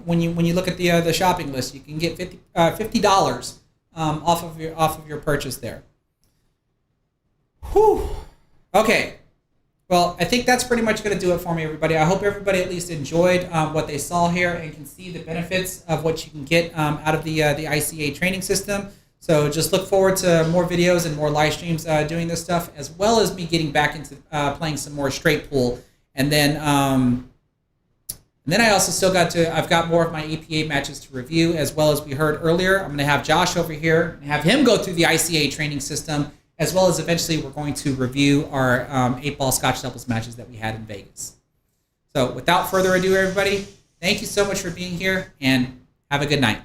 When you look at the shopping list, you can get $50 off of your purchase there. Whew. Okay. Well, I think that's pretty much going to do it for me, everybody. I hope everybody at least enjoyed what they saw here and can see the benefits of what you can get out of the ICA training system. So just look forward to more videos and more live streams doing this stuff, as well as me getting back into playing some more straight pool. And then I also still I've got more of my APA matches to review, as well as we heard earlier. I'm going to have Josh over here and have him go through the ICA training system, as well as eventually we're going to review our 8-ball Scotch doubles matches that we had in Vegas. So without further ado, everybody, thank you so much for being here, and have a good night.